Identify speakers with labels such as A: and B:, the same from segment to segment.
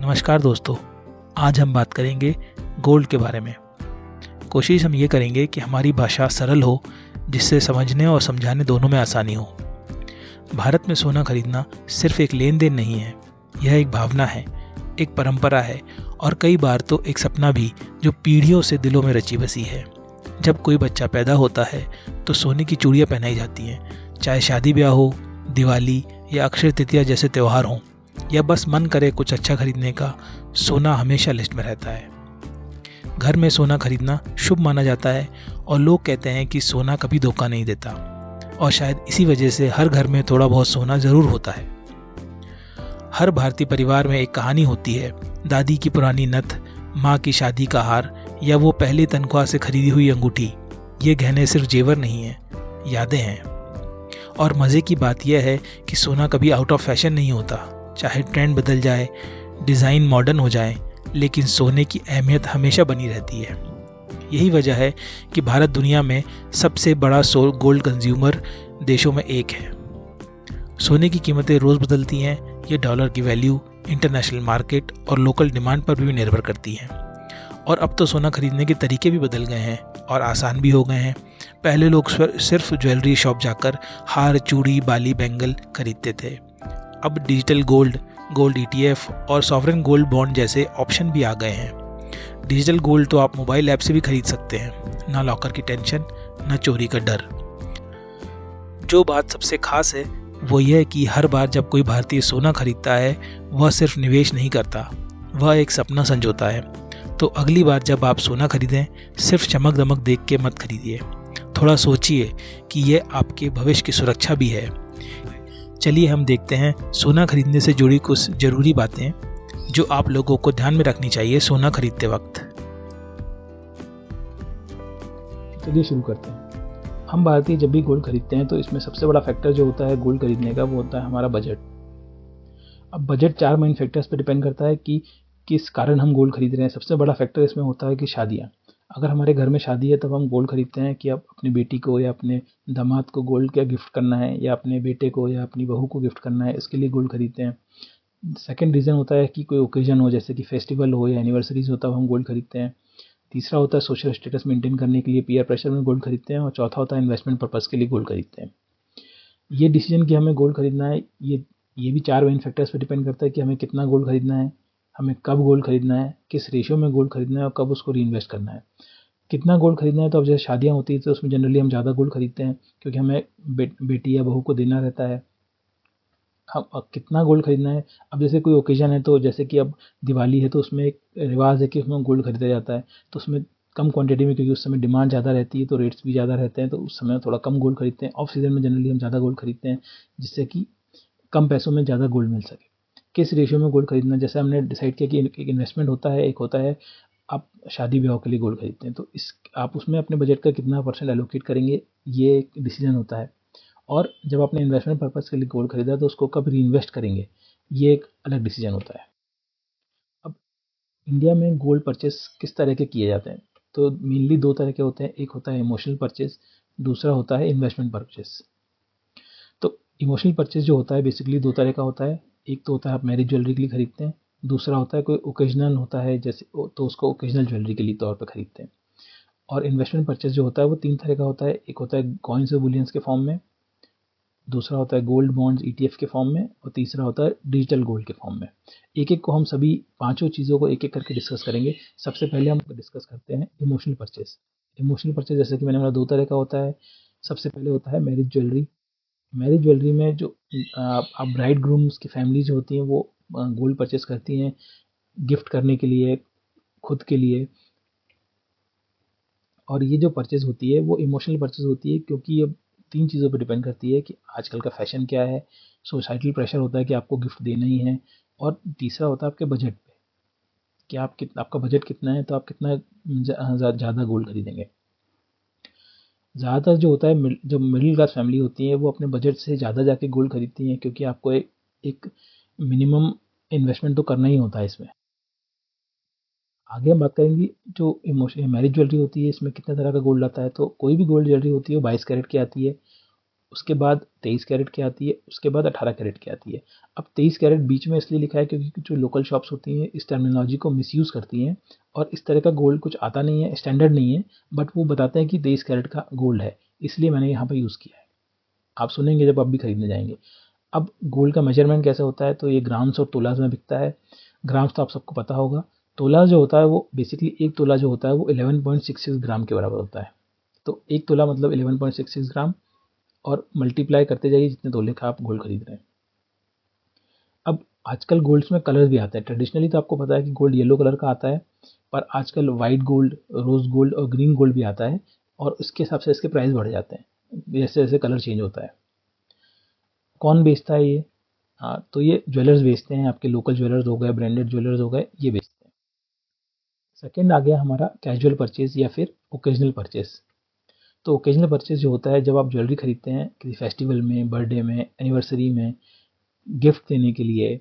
A: नमस्कार दोस्तों, आज हम बात करेंगे गोल्ड के बारे में। कोशिश हम ये करेंगे कि हमारी भाषा सरल हो, जिससे समझने और समझाने दोनों में आसानी हो। भारत में सोना खरीदना सिर्फ एक लेन देन नहीं है, यह एक भावना है, एक परंपरा है और कई बार तो एक सपना भी, जो पीढ़ियों से दिलों में रची बसी है। जब कोई बच्चा पैदा होता है तो सोने की चूड़ियाँ पहनाई जाती हैं, चाहे शादी ब्याह हो, दिवाली या अक्षय तृतीया जैसे त्यौहार हों, या बस मन करे कुछ अच्छा खरीदने का, सोना हमेशा लिस्ट में रहता है। घर में सोना खरीदना शुभ माना जाता है और लोग कहते हैं कि सोना कभी धोखा नहीं देता, और शायद इसी वजह से हर घर में थोड़ा बहुत सोना जरूर होता है। हर भारतीय परिवार में एक कहानी होती है, दादी की पुरानी नथ, माँ की शादी का हार या वो पहली तनख्वाह से खरीदी हुई अंगूठी। ये गहने सिर्फ जेवर नहीं हैं, यादें हैं। और मज़े की बात यह है कि सोना कभी आउट ऑफ फैशन नहीं होता। चाहे ट्रेंड बदल जाए, डिज़ाइन मॉडर्न हो जाए, लेकिन सोने की अहमियत हमेशा बनी रहती है। यही वजह है कि भारत दुनिया में सबसे बड़ा गोल्ड कंज्यूमर देशों में एक है। सोने की कीमतें रोज़ बदलती हैं, ये डॉलर की वैल्यू, इंटरनेशनल मार्केट और लोकल डिमांड पर भी निर्भर करती हैं। और अब तो सोना खरीदने के तरीके भी बदल गए हैं और आसान भी हो गए हैं। पहले लोग सिर्फ ज्वेलरी शॉप जाकर हार, चूड़ी, बाली, बैंगल खरीदते थे। अब डिजिटल गोल्ड, गोल्ड ETF और सॉवरेन गोल्ड बॉन्ड जैसे ऑप्शन भी आ गए हैं। डिजिटल गोल्ड तो आप मोबाइल ऐप से भी खरीद सकते हैं। ना लॉकर की टेंशन, ना चोरी का डर। जो बात सबसे खास है वो यह है कि हर बार जब कोई भारतीय सोना खरीदता है, वह सिर्फ निवेश नहीं करता, वह एक सपना संजोता है। तो अगली बार जब आप सोना खरीदें, सिर्फ चमक दमक देख के मत खरीदिए। थोड़ा सोचिए कि यह आपके भविष्य की सुरक्षा भी है। चलिए हम देखते हैं सोना खरीदने से जुड़ी कुछ ज़रूरी बातें जो आप लोगों को ध्यान में रखनी चाहिए सोना खरीदते वक्त।
B: चलिए शुरू करते हैं। हम भारतीय जब भी गोल्ड खरीदते हैं तो इसमें सबसे बड़ा फैक्टर जो होता है गोल्ड खरीदने का, वो होता है हमारा बजट। अब बजट 4 मेन फैक्टर्स पर डिपेंड करता है कि किस कारण हम गोल्ड खरीद रहे हैं। सबसे बड़ा फैक्टर इसमें होता है कि शादियाँ। अगर हमारे घर में शादी है तब हम गोल्ड खरीदते हैं कि अब अपनी बेटी को या अपने दामाद को गोल्ड क्या गिफ्ट करना है, या अपने बेटे को या अपनी बहू को गिफ्ट करना है, इसके लिए गोल्ड खरीदते हैं। सेकंड रीज़न होता है कि कोई ओकेजन हो, जैसे कि फेस्टिवल हो या एनिवर्सरीज हो, तब हम गोल्ड खरीदते हैं। तीसरा होता है सोशल स्टेटस मेंटेन करने के लिए, पीयर प्रेशर में गोल्ड खरीदते हैं। और चौथा होता है इन्वेस्टमेंट पर्पज़ के लिए गोल्ड खरीदते हैं। ये डिसीजन कि हमें गोल्ड खरीदना है, ये भी 4 मेन फैक्टर्स पर डिपेंड करता है कि हमें कितना गोल्ड खरीदना है, हमें कब गोल्ड खरीदना है, किस रेशियो में गोल्ड खरीदना है और कब उसको री इन्वेस्ट करना है। कितना गोल्ड खरीदना है तो अब जैसे शादियाँ होती है तो उसमें जनरली हम ज़्यादा गोल्ड खरीदते हैं, क्योंकि हमें बेटी या बहू को देना रहता है। अब कितना गोल्ड खरीदना है, अब जैसे कोई ओकेजन है, तो जैसे कि अब दिवाली है तो उसमें एक रिवाज है कि उसमें गोल्ड खरीदा जाता है, तो उसमें कम क्वांटिटी में, क्योंकि उस समय डिमांड ज़्यादा रहती है तो रेट्स भी ज़्यादा रहते हैं, तो उस समय थोड़ा कम गोल्ड खरीदते हैं। ऑफ सीजन में जनरली हम ज़्यादा गोल्ड खरीदते हैं, जिससे कि कम पैसों में ज़्यादा गोल्ड मिल सके। किस रेशियो में गोल्ड खरीदना, जैसे हमने डिसाइड किया कि एक इन्वेस्टमेंट होता है, एक होता है आप शादी ब्याह के लिए गोल्ड खरीदते हैं, तो इस आप उसमें अपने बजट का कितना % एलोकेट करेंगे, ये एक डिसीजन होता है। और जब आपने इन्वेस्टमेंट पर्पज़ के लिए गोल्ड खरीदा तो उसको कब री इन्वेस्ट करेंगे, ये एक अलग डिसीजन होता है। अब इंडिया में गोल्ड परचेस किस तरह के किए जाते हैं, तो मेनली 2 तरह के होते हैं। एक होता है इमोशनल परचेस, दूसरा होता है इन्वेस्टमेंट परचेस। तो इमोशनल परचेस जो होता है बेसिकली 2 तरह का होता है। एक तो होता है आप मैरिज ज्वेलरी के लिए खरीदते हैं, दूसरा होता है कोई ओकेजनल होता है, जैसे तो उसको ओकेजनल ज्वेलरी के लिए तौर पर खरीदते हैं। और इन्वेस्टमेंट परचेस जो होता है वो 3 तरह का होता है। एक होता है कॉइन्स और बुलियंस के फॉर्म में, दूसरा होता है गोल्ड बॉन्ड्स ETF के फॉर्म में, और तीसरा होता है डिजिटल गोल्ड के फॉर्म में। एक एक को हम सभी पांचों चीज़ों को एक एक करके डिस्कस करेंगे। सबसे पहले हम डिस्कस करते हैं इमोशनल परचेस। इमोशनल परचेस जैसे कि मैंने बोला 2 तरह का होता है। सबसे पहले होता है मैरिज ज्वेलरी। मैरिज ज्वेलरी में जो आप ब्राइड ग्रूम्स की फैमिलीज होती हैं वो गोल्ड परचेस करती हैं गिफ्ट करने के लिए, खुद के लिए। और ये जो परचेस होती है वो इमोशनल परचेस होती है, क्योंकि ये 3 चीज़ों पे डिपेंड करती है कि आजकल का फैशन क्या है, सोसाइटल प्रेशर होता है कि आपको गिफ्ट देना ही है, और तीसरा होता है आपके बजट पे कि आपका बजट कितना है, तो आप कितना ज़्यादा गोल्ड खरीदेंगे। ज़्यादातर जो होता है जो मिडिल क्लास फैमिली होती है वो अपने बजट से ज़्यादा जाके गोल्ड खरीदती हैं, क्योंकि आपको एक मिनिमम इन्वेस्टमेंट तो करना ही होता है इसमें। आगे हम बात करेंगे जो इमोशन मैरिज ज्वेलरी होती है, इसमें कितने तरह का गोल्ड आता है। तो कोई भी गोल्ड ज्वेलरी होती है वो 22 कैरेट की आती है। उसके बाद 23 कैरेट की आती है, उसके बाद 18 कैरेट की आती है। अब 23 कैरेट बीच में इसलिए लिखा है क्योंकि जो लोकल शॉप्स होती हैं इस टर्मिनोलॉजी को मिसयूज़ करती हैं और इस तरह का गोल्ड कुछ आता नहीं है, स्टैंडर्ड नहीं है, बट वो बताते हैं कि 23 कैरेट का गोल्ड है, इसलिए मैंने यहाँ पर यूज़ किया है। आप सुनेंगे जब आप भी खरीदने जाएंगे। अब गोल्ड का मेजरमेंट कैसे होता है, तो ये ग्राम्स और तोलाज में बिकता है। ग्राम्स तो आप सबको पता होगा। तोला जो होता है वो बेसिकली एक तोला जो होता है वो 11.66 ग्राम के बराबर होता है। तो एक तोला मतलब 11.66 ग्राम और मल्टीप्लाई करते जाइए जितने तोले का आप गोल्ड खरीद रहे हैं। अब आजकल गोल्ड्स में कलर भी आते हैं। ट्रेडिशनली तो आपको पता है कि गोल्ड येलो कलर का आता है, पर आजकल वाइट गोल्ड, रोज गोल्ड और ग्रीन गोल्ड भी आता है और उसके हिसाब से इसके प्राइस बढ़ जाते हैं जैसे जैसे कलर चेंज होता है। कौन बेचता है ये? हाँ, तो ये ज्वेलर्स बेचते हैं, आपके लोकल ज्वेलर्स हो गए, ब्रांडेड ज्वेलर्स हो गए, ये बेचते हैं। सेकेंड आ गया हमारा कैजुअल परचेज या फिर ओकेजनल परचेज। तो ओकेजनल परचेज जो होता है जब आप ज्वेलरी खरीदते हैं किसी फेस्टिवल में, बर्थडे में, एनिवर्सरी में, गिफ्ट देने के लिए,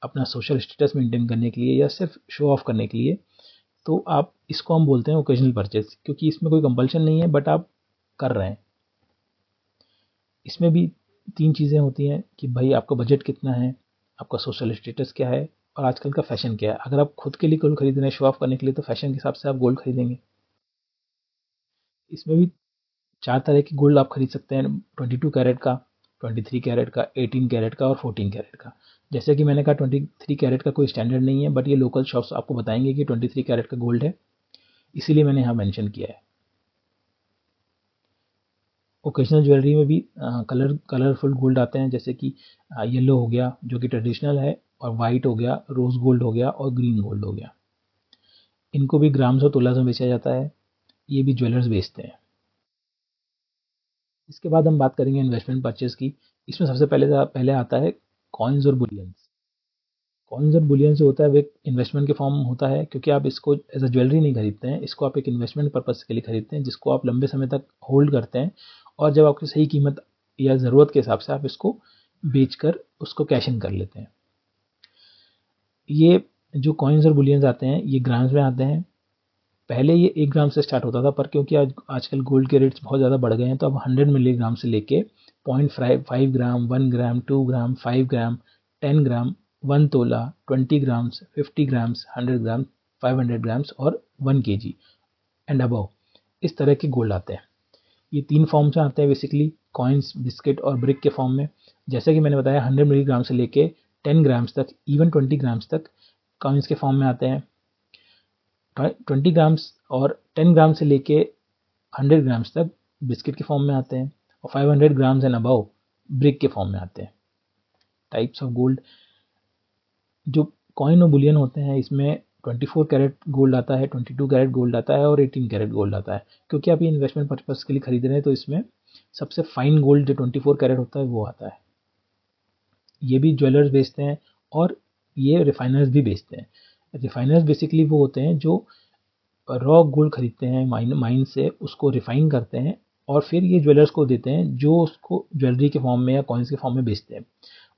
B: अपना सोशल स्टेटस मेंटेन करने के लिए या सिर्फ शो ऑफ करने के लिए, तो आप इसको हम बोलते हैं ओकेजनल परचेज, क्योंकि इसमें कोई कंपल्शन नहीं है बट आप कर रहे हैं। इसमें भी 3 चीज़ें होती हैं कि भाई आपका बजट कितना है, आपका सोशल स्टेटस क्या है और आजकल का फैशन क्या है। अगर आप खुद के लिए गोल्ड खरीद रहे हैं शो ऑफ करने के लिए तो फैशन के हिसाब से आप गोल्ड खरीदेंगे। इसमें भी 4 तरह की गोल्ड आप खरीद सकते हैं, 22 कैरेट का, 23 कैरेट का, 18 कैरेट का और 14 कैरेट का। जैसे कि मैंने कहा 23 कैरेट का कोई स्टैंडर्ड नहीं है, बट ये लोकल शॉप्स आपको बताएंगे कि 23 कैरेट का गोल्ड है, इसीलिए मैंने यहाँ मेंशन किया है। ओकेजनल ज्वेलरी में भी कलरफुल गोल्ड आते हैं, जैसे कि येलो हो गया जो कि ट्रेडिशनल है, और वाइट हो गया, रोज गोल्ड हो गया और ग्रीन गोल्ड हो गया। इनको भी ग्राम्स और तोलास में बेचा जाता है, ये भी ज्वेलर्स बेचते हैं। इसके बाद हम बात करेंगे इन्वेस्टमेंट परचेज की। इसमें सबसे पहले आता है कॉइन्स और बुलियंस। कॉइन्स और बुलियंस जो होता है वो एक इन्वेस्टमेंट के फॉर्म होता है, क्योंकि आप इसको एज अ ज्वेलरी नहीं खरीदते हैं, इसको आप एक इन्वेस्टमेंट पर्पज के लिए खरीदते हैं, जिसको आप लंबे समय तक होल्ड करते हैं और जब आपकी सही कीमत या ज़रूरत के हिसाब से आप इसको बेचकर उसको कैश इन कर लेते हैं। ये जो कॉइन्स और बुलियंस आते हैं ये ग्राम्स में आते हैं। पहले ये 1 ग्राम से स्टार्ट होता था, पर क्योंकि आजकल गोल्ड के रेट्स बहुत ज़्यादा बढ़ गए हैं तो अब 100 मिलीग्राम से लेके 0.5 ग्राम, 1 ग्राम, 2 ग्राम, 5 ग्राम, 10 ग्राम, 1 तोला, 20 ग्राम्स, 50 ग्राम्स, 100 ग्राम, 500 ग्राम्स और 1 केजी एंड अबव, इस तरह के गोल्ड आते हैं। ये 3 फॉर्म से आते हैं बेसिकली, कॉइन्स, बिस्किट और ब्रिक के फॉर्म में। जैसे कि मैंने बताया 100 मिलीग्राम से लेके 10 ग्राम्स तक, इवन 20 ग्राम्स तक कॉइन्स के फॉर्म में आते हैं। 20 ग्राम्स और 10 ग्राम से लेके 100 ग्राम्स तक बिस्किट के फॉर्म में आते हैं और 500 ग्राम्स एंड अबव ब्रिक के फॉर्म में आते हैं। टाइप्स ऑफ गोल्ड जो कॉइन और बुलियन होते हैं, इसमें 24 कैरेट गोल्ड आता है, 22 कैरेट गोल्ड आता है और 18 कैरेट गोल्ड आता है। क्योंकि आप ये इन्वेस्टमेंट पर्पज़ के लिए खरीद रहे हैं तो इसमें सबसे फाइन गोल्ड जो 24 कैरेट होता है वो आता है। ये भी ज्वेलर्स बेचते हैं और ये रिफाइनर्स भी बेचते हैं। रिफाइनर्स बेसिकली वो होते हैं जो रॉ गोल्ड खरीदते हैं माइन से, उसको रिफाइन करते हैं और फिर ये ज्वेलर्स को देते हैं जो उसको ज्वेलरी के फॉर्म में या कॉइन्स के फॉर्म में बेचते हैं।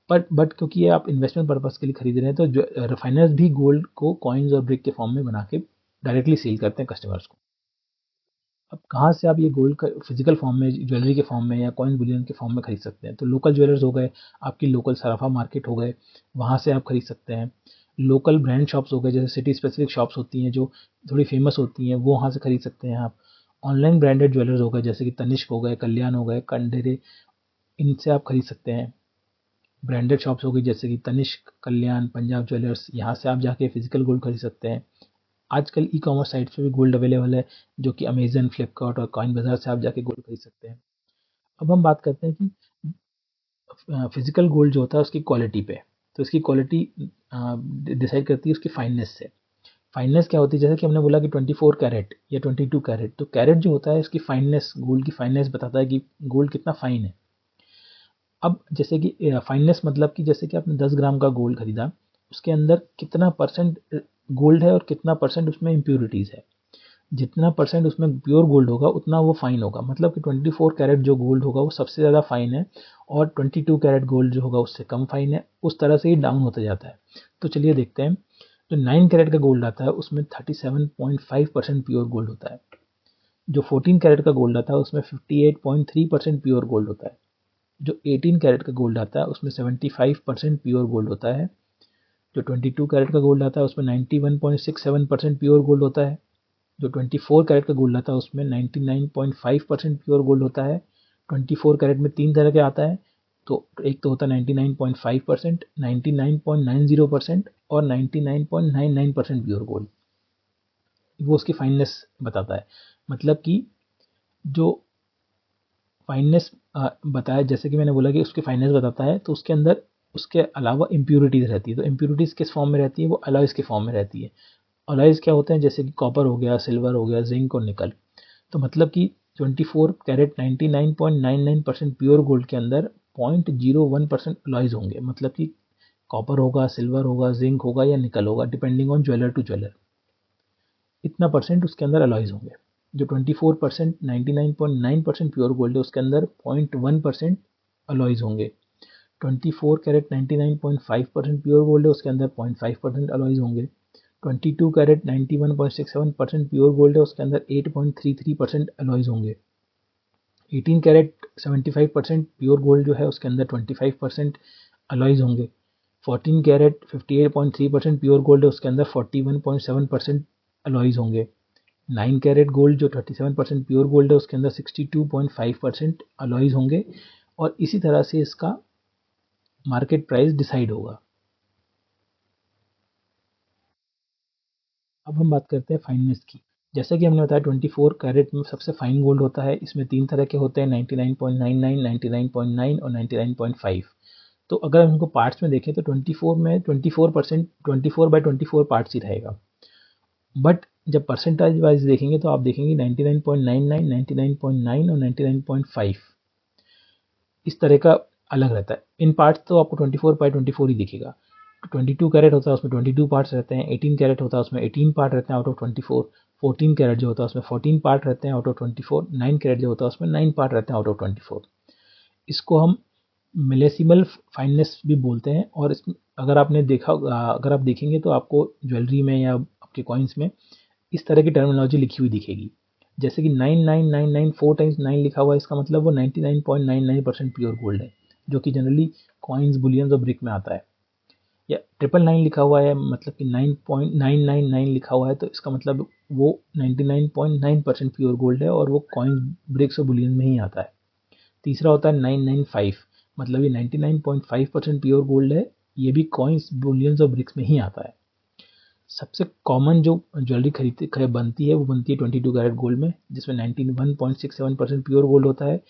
B: बट क्योंकि ये आप इन्वेस्टमेंट पर्पज़ के लिए खरीद रहे हैं तो रिफाइनर्स भी गोल्ड को कॉइन्स और ब्रिक के फॉर्म में बना के डायरेक्टली सेल करते हैं कस्टमर्स को। अब कहाँ से आप ये गोल्ड का फिजिकल फॉर्म में, ज्वेलरी के फॉर्म में या कॉइन बुलियन के फॉर्म में खरीद सकते हैं? तो लोकल ज्वेलर्स हो गए, आपकी लोकल सराफा मार्केट हो गए, वहाँ से आप खरीद सकते हैं। लोकल ब्रांड शॉप्स हो गए, जैसे सिटी स्पेसिफिक शॉप्स होती हैं जो थोड़ी फेमस होती हैं, वो वहाँ से खरीद सकते हैं आप। ऑनलाइन ब्रांडेड ज्वेलर्स हो गए जैसे कि तनिष्क हो गए, कल्याण हो गए, कंडेरे, इनसे आप खरीद सकते हैं। ब्रांडेड शॉप्स हो गई जैसे कि तनिष्क, कल्याण, पंजाब ज्वेलर्स, यहाँ से आप जाके फिजिकल गोल्ड खरीद सकते हैं। आजकल ई कॉमर्स साइट्स पे भी गोल्ड अवेलेबल है, जो कि अमेजन, फ्लिपकार्ट और कॉइन बाजार से आप जाके गोल्ड खरीद सकते हैं। अब हम बात करते हैं कि फिजिकल गोल्ड जो होता है उसकी क्वालिटी पे। तो इसकी क्वालिटी डिसाइड करती है उसकी फाइननेस से। फाइननेस क्या होती है? जैसे कि हमने बोला कि 24 कैरेट या 22 कैरेट, तो कैरेट जो होता है इसकी फाइननेस, गोल्ड की फाइननेस बताता है कि गोल्ड कितना फाइन है। अब जैसे कि फाइननेस मतलब कि जैसे कि आपने 10 ग्राम का गोल्ड खरीदा, उसके अंदर कितना परसेंट गोल्ड है और कितना परसेंट उसमें इम्प्योरिटीज़ है। जितना परसेंट उसमें प्योर गोल्ड होगा उतना वो फाइन होगा। मतलब कि 24 कैरेट जो गोल्ड होगा वो सबसे ज़्यादा फाइन है और 22 कैरेट गोल्ड जो होगा उससे कम फाइन है। उस तरह से ही डाउन होता जाता है। तो चलिए देखते हैं। जो 9 कैरेट का गोल्ड आता है उसमें 37.5% प्योर गोल्ड होता है। जो 14 कैरेट का गोल्ड आता है उसमें 58.3% प्योर गोल्ड होता है। जो 18 कैरेट का गोल्ड आता है उसमें 75% प्योर गोल्ड होता है। जो 22 कैरेट का गोल्ड आता है उसमें 91.67% प्योर गोल्ड होता है। जो 24 कैरेट का गोल्ड आता है उसमें 99.5% प्योर गोल्ड होता है। 24 कैरेट में 3 तरह के आता है, तो एक तो होता है 99.5%, 99.90% और 99.99% प्योर गोल्ड। वो उसकी फाइननेस बताता है, मतलब कि जो फाइननेस बताया, जैसे कि मैंने बोला कि उसकी फाइननेस बताता है, तो उसके अंदर उसके अलावा इम्प्यूरिटीज़ रहती है। तो इम्प्यूरिटीज़ किस फॉर्म में रहती है? वो अलॉयज़ के फॉर्म में रहती है। अलॉयज़ क्या होते हैं? जैसे कि कॉपर हो गया, सिल्वर हो गया, जिंक और निकल। तो मतलब कि 24 कैरेट 99.99% प्योर गोल्ड के अंदर 0.01% अलॉयज़ होंगे, मतलब कि कॉपर होगा, सिल्वर होगा, जिंक होगा या निकल होगा, depending on jeweller to jeweller. इतना परसेंट उसके अंदर अलॉयज़ होंगे। जो 24% 99.9% प्योर गोल्ड है उसके अंदर 0.1% अलॉयज़ होंगे। 24 कैरेट 99.5% प्योर गोल्ड है उसके अंदर 0.5% अलॉयज़ होंगे। 22 कैरेट 91.67% प्योर गोल्ड है उसके अंदर 8.33% अलॉयज़ होंगे। 18 कैरेट 75% प्योर गोल्ड जो है उसके अंदर 25% अलॉयज़ होंगे। 14 कैरेट 58.3% प्योर गोल्ड है उसके अंदर 41.7% अलॉयज़ होंगे। 9 कैरेट गोल्ड जो 37% प्योर गोल्ड है उसके अंदर 62.5% अलॉयज़ होंगे। और इसी तरह से इसका मार्केट प्राइस डिसाइड होगा। अब हम बात करते हैं फाइननेस की। जैसा कि हमने बताया 24 कैरेट में सबसे फाइन गोल्ड होता है। इसमें 3 तरह के होते हैं, 99.99, 99.9 और 99.5। तो अगर हम इनको पार्ट्स में देखें तो 24 में 24% 24/24 पार्ट्स ही रहेगा। बट जब परसेंटेज वाइज देखेंगे तो आप देखेंगे 99.99, 99.9 और 99.5 इस तरह का अलग रहता है। इन पार्ट्स तो आपको 24/24 ही दिखेगा। 22 कैरेट होता है उसमें 22 पार्ट्स रहते हैं। 18 कैरेट होता है उसमें 18 पार्ट रहते हैं आउट ऑफ 24। 14 कैरेट जो होता है उसमें 14 पार्ट रहते हैं आउट ऑफ 24। 9 कैरेट जो होता है उसमें 9 पार्ट रहते हैं आउट ऑफ 24। इसको हम मिलेसिमल फाइननेस भी बोलते हैं। और इसमें अगर आपने देखा, अगर आप देखेंगे तो आपको ज्वेलरी में या आपके कॉइन्स में इस तरह की टर्मिनोलॉजी लिखी हुई दिखेगी। जैसे कि 9999 4 टाइम्स 9 लिखा हुआ है, इसका मतलब वो 99.99% प्योर गोल्ड है, जो कि जनरली कॉइन्स, बुलियंस और ब्रिक में आता है। या 999 लिखा हुआ है, मतलब कि 9.999 लिखा हुआ है, तो इसका मतलब वो 99.9% प्योर गोल्ड है और वो कॉइन्स, ब्रिक्स और बुलियन में ही आता है। तीसरा होता है 995, मतलब ये 99.5% प्योर गोल्ड है, ये भी कॉइन्स, बुलियंस और ब्रिक्स में ही आता है। सबसे कॉमन जो ज्वेलरी बनती है वो बनती है 22 कैरेट गोल्ड में, जिसमें 91.67% प्योर गोल्ड होता है।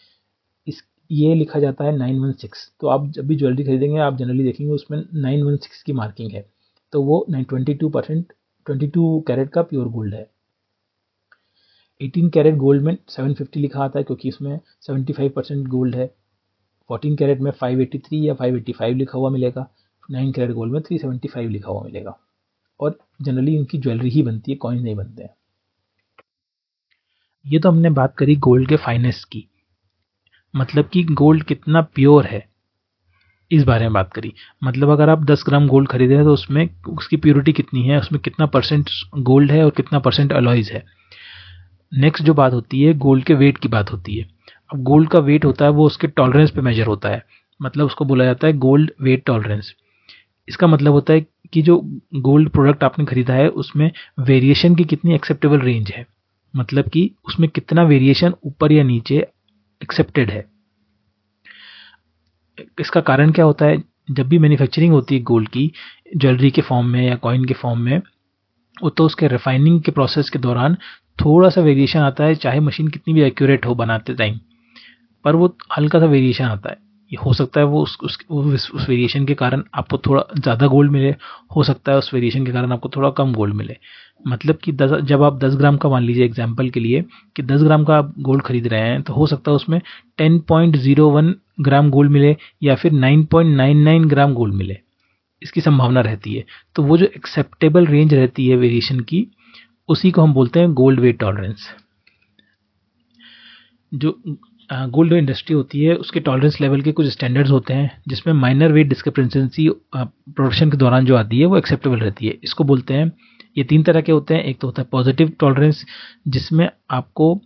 B: इस ये लिखा जाता है 916। तो आप जब भी ज्वेलरी खरीदेंगे आप जनरली देखेंगे उसमें 916 की मार्किंग है, तो वो 22 कैरेट का प्योर गोल्ड है। 18 कैरेट गोल्ड में 750 लिखा आता है क्योंकि इसमें 75% गोल्ड है। 14 कैरेट में 583 या 585 लिखा हुआ मिलेगा। 9 कैरेट गोल्ड में 375 लिखा हुआ मिलेगा। और जनरली इनकी ज्वेलरी ही बनती है, कॉइन नहीं बनते हैं। ये तो हमने बात करी गोल्ड के फाइनेस की, मतलब कि गोल्ड कितना प्योर है इस बारे में बात करी। मतलब अगर आप 10 ग्राम गोल्ड खरीदे हैं तो उसमें उसकी प्योरिटी कितनी है, उसमें कितना परसेंट गोल्ड है और कितना परसेंट अलॉयज है। नेक्स्ट जो बात होती है गोल्ड के वेट की बात होती है। अब गोल्ड का वेट होता है वो उसके टॉलरेंस पे मेजर होता है, मतलब उसको बोला जाता है गोल्ड वेट टॉलरेंस। इसका मतलब होता है कि जो गोल्ड प्रोडक्ट आपने खरीदा है उसमें वेरिएशन की कितनी एक्सेप्टेबल रेंज है, मतलब कि उसमें कितना वेरिएशन ऊपर या नीचे एक्सेप्टेड है। इसका कारण क्या होता है, जब भी मैन्युफैक्चरिंग होती है गोल्ड की ज्वेलरी के फॉर्म में या कॉइन के फॉर्म में, वो तो उसके रिफाइनिंग के प्रोसेस के दौरान थोड़ा सा वेरिएशन आता है, चाहे मशीन कितनी भी एक्यूरेट हो बनाते टाइम, पर वो हल्का सा वेरिएशन आता है। ये हो सकता है वो उस वेरिएशन के कारण आपको थोड़ा ज़्यादा गोल्ड मिले, हो सकता है उस वेरिएशन के कारण आपको थोड़ा कम गोल्ड मिले। मतलब कि जब आप 10 ग्राम का, मान लीजिए एग्जांपल के लिए कि 10 ग्राम का आप गोल्ड खरीद रहे हैं, तो हो सकता है उसमें 10.01 ग्राम गोल्ड मिले या फिर 9.99 ग्राम गोल्ड मिले, इसकी संभावना रहती है। तो वो जो एक्सेप्टेबल रेंज रहती है वेरिएशन की, उसी को हम बोलते हैं गोल्ड वेट टॉलरेंस। जो गोल्ड इंडस्ट्री होती है उसके टॉलरेंस लेवल के कुछ स्टैंडर्ड्स होते हैं, जिसमें माइनर वेट डिस्क्रिपेंसी प्रोडक्शन के दौरान जो आती है वो एक्सेप्टेबल रहती है। इसको बोलते हैं, ये 3 तरह के होते हैं। एक तो होता है पॉजिटिव टॉलरेंस, जिसमें आपको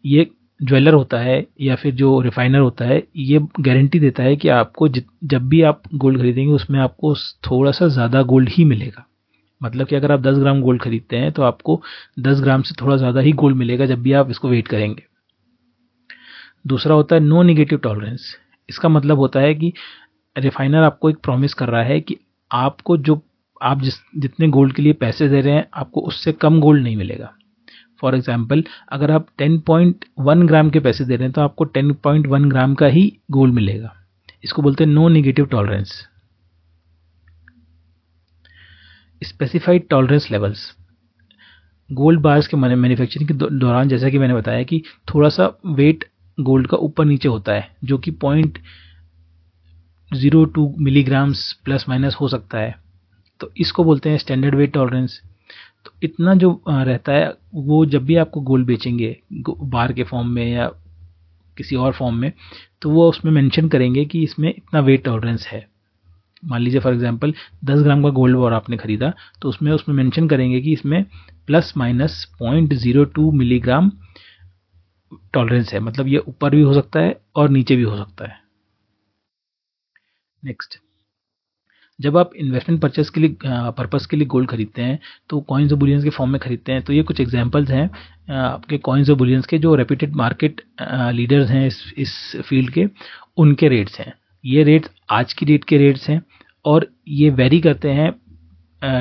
B: ये ज्वेलर होता है या फिर जो रिफाइनर होता है, ये गारंटी देता है कि आपको जब भी आप गोल्ड खरीदेंगे उसमें आपको थोड़ा सा ज़्यादा गोल्ड ही मिलेगा। मतलब कि अगर आप 10 ग्राम गोल्ड खरीदते हैं तो आपको 10 ग्राम से थोड़ा ज़्यादा ही गोल्ड मिलेगा जब भी आप इसको वेट करेंगे। दूसरा होता है नो निगेटिव टॉलरेंस। इसका मतलब होता है कि रिफाइनर आपको एक प्रॉमिस कर रहा है कि आपको जो आप जितने गोल्ड के लिए पैसे दे रहे हैं आपको उससे कम गोल्ड नहीं मिलेगा। फॉर एग्जाम्पल, अगर आप 10.1 ग्राम के पैसे दे रहे हैं तो आपको 10.1 ग्राम का ही गोल्ड मिलेगा। इसको बोलते हैं no negative tolerance. Specified tolerance levels. Gold bars के मैन्युफैक्चरिंग के दौरान जैसा कि मैंने बताया कि थोड़ा सा वेट गोल्ड का ऊपर नीचे होता है, जो कि 0.02 मिलीग्राम्स प्लस माइनस हो सकता है, तो इसको बोलते हैं स्टैंडर्ड वेट टॉलरेंस। तो इतना जो रहता है वो जब भी आपको गोल्ड बेचेंगे बार के फॉर्म में या किसी और फॉर्म में, तो वो उसमें मेंशन करेंगे कि इसमें इतना वेट टॉलरेंस है। मान लीजिए फॉर एग्जांपल 10 ग्राम का गोल्ड बार आपने खरीदा, तो उसमें मेंशन करेंगे कि इसमें प्लस माइनस 0.02 मिलीग्राम टॉलरेंस है। मतलब ये ऊपर भी हो सकता है और नीचे भी हो सकता है। नेक्स्ट, जब आप इन्वेस्टमेंट परचेस के लिए पर्पस के लिए गोल्ड खरीदते हैं तो कॉइन्स और बुलियंस के फॉर्म में खरीदते हैं। तो ये कुछ एग्जांपल्स हैं आपके कॉइन्स और बुलियंस के, जो रेप्यूटेड मार्केट लीडर्स हैं इस फील्ड के, उनके रेट्स हैं। ये रेट्स आज की डेट के रेट्स हैं और ये वेरी करते हैं